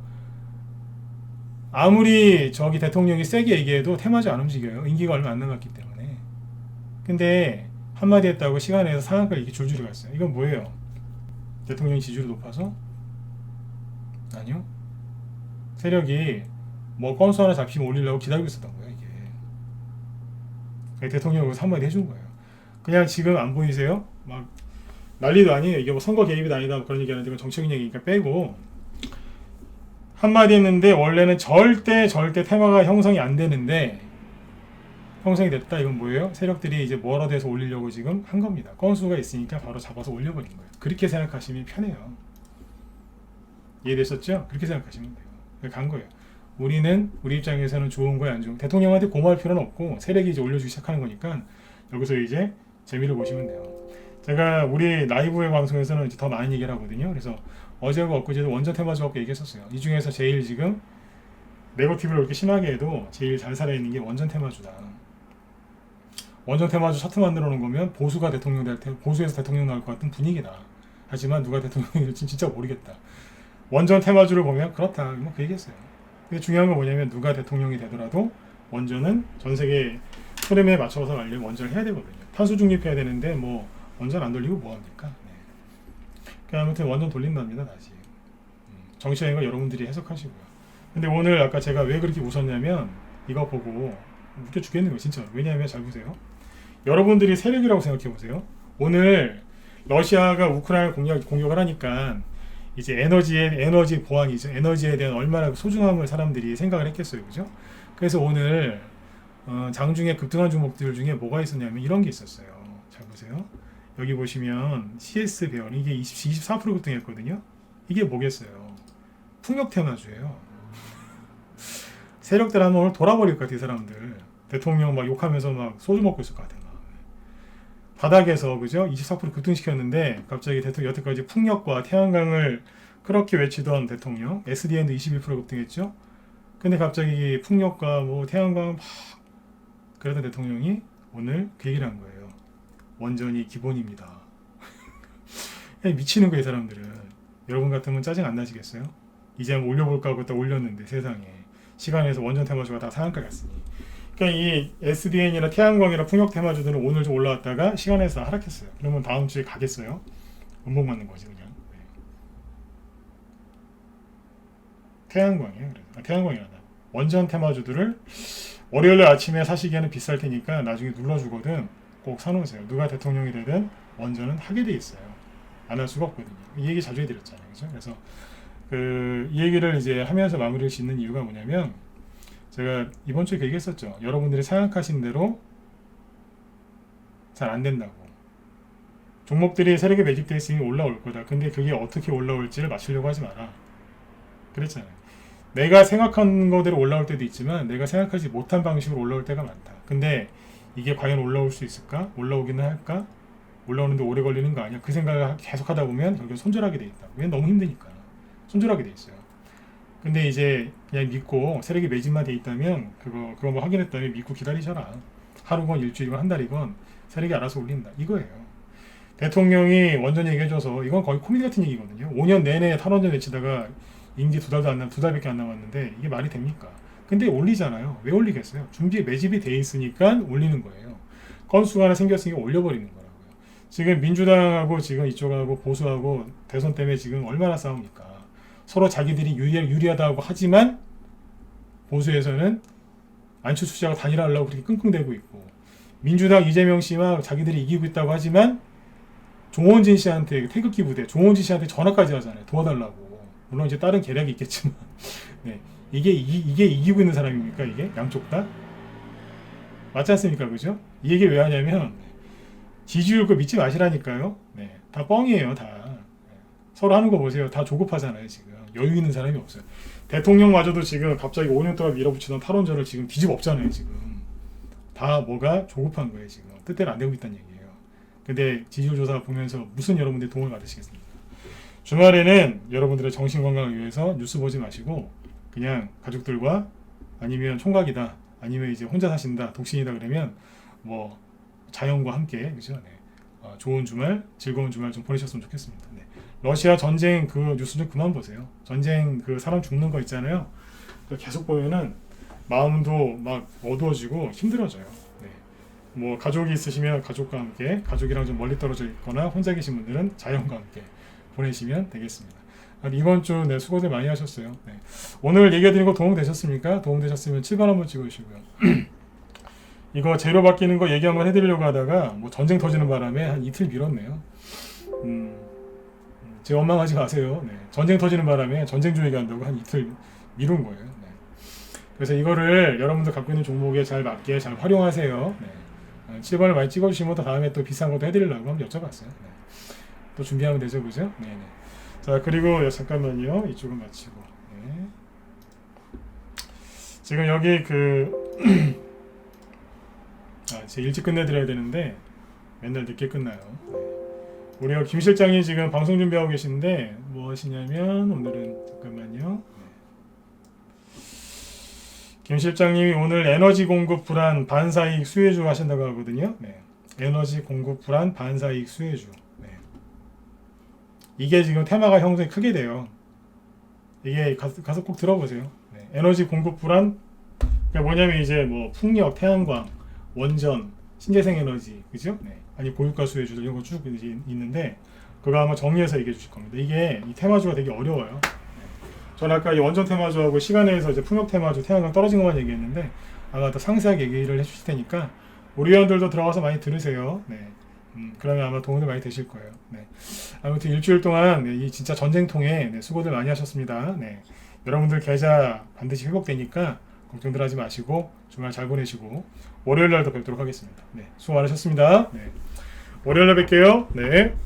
아무리 저기 대통령이 세게 얘기해도 테마주 안 움직여요. 임기가 얼마 안 남았기 때문에. 근데 한마디 했다고 시간에서 상한가 이렇게 줄줄이 갔어요. 이건 뭐예요? 대통령 지지율이 높아서? 아니요. 세력이 뭐 건수 하나 잡히면 올리려고 기다리고 있었던 거예요, 이게. 대통령이 여기서 한마디 해준 거예요. 그냥 지금 안 보이세요? 막 난리도 아니에요. 이게 뭐 선거 개입이 아니다 그런 얘기 하는데 정치적인 얘기니까 빼고 한마디 했는데 원래는 절대 테마가 형성이 안 되는데 형성이 됐다. 이건 뭐예요? 세력들이 이제 뭐라도 해서 올리려고 지금 한 겁니다. 건수가 있으니까 바로 잡아서 올려버린 거예요. 그렇게 생각하시면 편해요. 이해되셨죠? 그렇게 생각하시면 돼요. 간 거예요. 우리 입장에서는 좋은 거야 안 좋은 거야. 대통령한테 고마울 필요는 없고 세력이 이제 올려주기 시작하는 거니까 여기서 이제 재미를 보시면 돼요. 제가 우리 라이브의 방송에서는 이제 더 많은 얘기를 하거든요. 그래서 어제하고 엊그제도 원전 테마주 갖고 얘기했었어요. 이 중에서 제일 지금 네거티브를 이렇게 심하게 해도 제일 잘 살아있는 게 원전 테마주다. 원전 테마주 차트 만들어 놓은 거면 보수에서 대통령 나올 것 같은 분위기다. 하지만 누가 대통령이 될지 진짜 모르겠다. 원전 테마주를 보면 그렇다. 뭐 그 얘기했어요. 근데 중요한 건 뭐냐면 누가 대통령이 되더라도 원전은 전 세계 흐름에 맞춰서 가려면 원전을 해야 되거든요. 탄소 중립해야 되는데 뭐 원전 안 돌리고 뭐 합니까? 네. 그러니까 아무튼 원전 돌린답니다 다시. 정치적인 거 여러분들이 해석하시고요. 근데 오늘 아까 제가 왜 그렇게 웃었냐면 이거 보고 웃겨 죽겠는 거예요 진짜. 왜냐하면 잘 보세요. 여러분들이 세력이라고 생각해 보세요. 오늘 러시아가 우크라이나 공격을 하니까 이제 에너지 보안이죠. 에너지에 대한 얼마나 소중함을 사람들이 생각을 했겠어요, 그죠? 그래서 오늘 장중에 급등한 종목들 중에 뭐가 있었냐면 이런 게 있었어요. 잘 보세요. 여기 보시면 CS 배열 이게 24% 급등했거든요. 이게 뭐겠어요? 풍력 테마주예요. 세력들 하면 오늘 돌아버릴 것 같아, 이 사람들. 대통령 막 욕하면서 막 소주 먹고 있을 것 같아. 막. 바닥에서 그죠? 24% 급등시켰는데 갑자기 대통령 여태까지 풍력과 태양광을 그렇게 외치던 대통령 SDN도 21% 급등했죠. 근데 갑자기 풍력과 뭐 태양광 막 그러던 대통령이 오늘 그 얘기를 한 거예요. 원전이 기본입니다. 미치는 거예요, 이 사람들은. 여러분 같으면 짜증 안 나시겠어요? 이제 한번 올려볼까 하고 딱 올렸는데 세상에 시간에서 원전 테마주가 다 상한가 갔으니. 그러니까 이 SDN이나 태양광이나 풍력 테마주들은 오늘 좀 올라왔다가 시간에서 하락했어요. 그러면 다음 주에 가겠어요? 원목 맞는 거지 그냥. 네. 태양광이에요. 그래서 태양광이란다. 원전 테마주들을 월요일 아침에 사시기에는 비쌀 테니까 나중에 눌러주거든. 꼭 사놓으세요. 누가 대통령이 되든 원전은 하게 돼 있어요. 안 할 수가 없거든요. 이 얘기 자주 해드렸잖아요. 그죠? 그래서 이 얘기를 이제 하면서 마무리를 짓는 이유가 뭐냐면 제가 이번 주에 그 얘기했었죠. 여러분들이 생각하신 대로 잘 안 된다고. 종목들이 세력에 매집되어 있으니 올라올 거다. 근데 그게 어떻게 올라올지를 맞추려고 하지 마라. 그랬잖아요. 내가 생각한 거대로 올라올 때도 있지만 내가 생각하지 못한 방식으로 올라올 때가 많다. 근데 이게 과연 올라올 수 있을까? 올라오기는 할까? 올라오는데 오래 걸리는 거 아니야? 그 생각을 계속 하다 보면 결국 손절하게 돼 있다. 왜? 너무 힘드니까. 손절하게 돼 있어요. 근데 이제 그냥 믿고 세력이 매집만 돼 있다면 그거 뭐 확인했다면 믿고 기다리셔라. 하루건 일주일건 한 달이건 세력이 알아서 올린다. 이거예요. 대통령이 원전 얘기해줘서 이건 거의 코미디 같은 얘기거든요. 5년 내내 탈원전 외치다가 임기 두 달밖에 안 남았는데 이게 말이 됩니까? 근데 올리잖아요. 왜 올리겠어요? 준비 매집이 돼 있으니까 올리는 거예요. 건수가 하나 생겼으니까 올려버리는 거라고요. 지금 민주당하고 지금 이쪽하고 보수하고 대선 때문에 지금 얼마나 싸웁니까? 서로 자기들이 유리하다고 하지만 보수에서는 안철수 씨하고 단일화하려고 그렇게 끙끙대고 있고 민주당 이재명 씨와 자기들이 이기고 있다고 하지만 종원진 씨한테 태극기 부대 종원진 씨한테 전화까지 하잖아요. 도와달라고. 물론 이제 다른 계략이 있겠지만 네. 이게 이기고 있는 사람입니까? 이게 양쪽 다? 맞지 않습니까? 그죠? 이 얘기 왜 하냐면 지지율 거 믿지 마시라니까요. 네. 다 뻥이에요. 다. 서로 하는 거 보세요. 다 조급하잖아요. 지금 여유 있는 사람이 없어요. 대통령마저도 지금 갑자기 5년 동안 밀어붙이던 탈원전을 지금 뒤집어 엎잖아요. 지금 다 뭐가 조급한 거예요. 지금 뜻대로 안 되고 있다는 얘기예요. 근데 지지율 조사 보면서 무슨 여러분들이 도움을 받으시겠습니까? 주말에는 여러분들의 정신 건강을 위해서 뉴스 보지 마시고 그냥 가족들과 아니면 총각이다 아니면 이제 혼자 사신다 독신이다 그러면 뭐 자연과 함께 그죠? 네. 좋은 주말 즐거운 주말 좀 보내셨으면 좋겠습니다. 네. 러시아 전쟁 그 뉴스 좀 그만 보세요. 전쟁 그 사람 죽는 거 있잖아요. 계속 보면은 마음도 막 어두워지고 힘들어져요. 네. 뭐 가족이 있으시면 가족과 함께 가족이랑 좀 멀리 떨어져 있거나 혼자 계신 분들은 자연과 함께 보내시면 되겠습니다. 이번 주 네, 수고들 많이 하셨어요. 네. 오늘 얘기해드린 거 도움 되셨습니까? 도움 되셨으면 7번 한번 찍어주시고요. 이거 재료 바뀌는 거 얘기 한번 해드리려고 하다가 뭐 전쟁 터지는 바람에 한 이틀 미뤘네요. 제 원망하지 마세요. 네. 전쟁 터지는 바람에 전쟁 얘기한다고 한 이틀 미룬 거예요. 네. 그래서 이거를 여러분들 갖고 있는 종목에 잘 맞게 잘 활용하세요. 네. 7번을 많이 찍어주시면 또 다음에 또 비싼 것도 해드리려고 한번 여쭤봤어요. 네. 또 준비하면 되죠, 그죠? 네네. 자, 그리고 잠깐만요. 이쪽은 마치고. 네. 지금 여기 제 일찍 끝내드려야 되는데 맨날 늦게 끝나요. 네. 우리 김 실장이 지금 방송 준비하고 계신데 뭐 하시냐면 오늘은 잠깐만요. 네. 김 실장님이 오늘 에너지 공급 불안 반사이익 수혜주 하신다고 하거든요. 네. 에너지 공급 불안 반사이익 수혜주. 이게 지금 테마가 형성이 크게 돼요. 이게 가서 꼭 들어보세요. 네. 에너지 공급 불안. 그러니까 뭐냐면 이제 뭐 풍력, 태양광, 원전, 신재생 에너지, 그죠? 네. 아니 고유가 수혜주들 이런 거 쭉 있는데 그거 아마 정리해서 얘기해 주실 겁니다. 이게 이 테마주가 되게 어려워요. 네. 저는 아까 이 원전 테마주하고 시간에서 이제 풍력 테마주, 태양광 떨어진 것만 얘기했는데 아마 더 상세하게 얘기를 해주실 테니까 우리 회원들도 들어가서 많이 들으세요. 네. 그러면 아마 도움이 많이 되실 거예요. 네. 아무튼 일주일 동안 네, 이 진짜 전쟁통에 네, 수고들 많이 하셨습니다. 네. 여러분들 계좌 반드시 회복되니까 걱정들 하지 마시고 주말 잘 보내시고 월요일 날도 뵙도록 하겠습니다. 네. 수고 많으셨습니다. 네. 월요일 날 뵐게요. 네.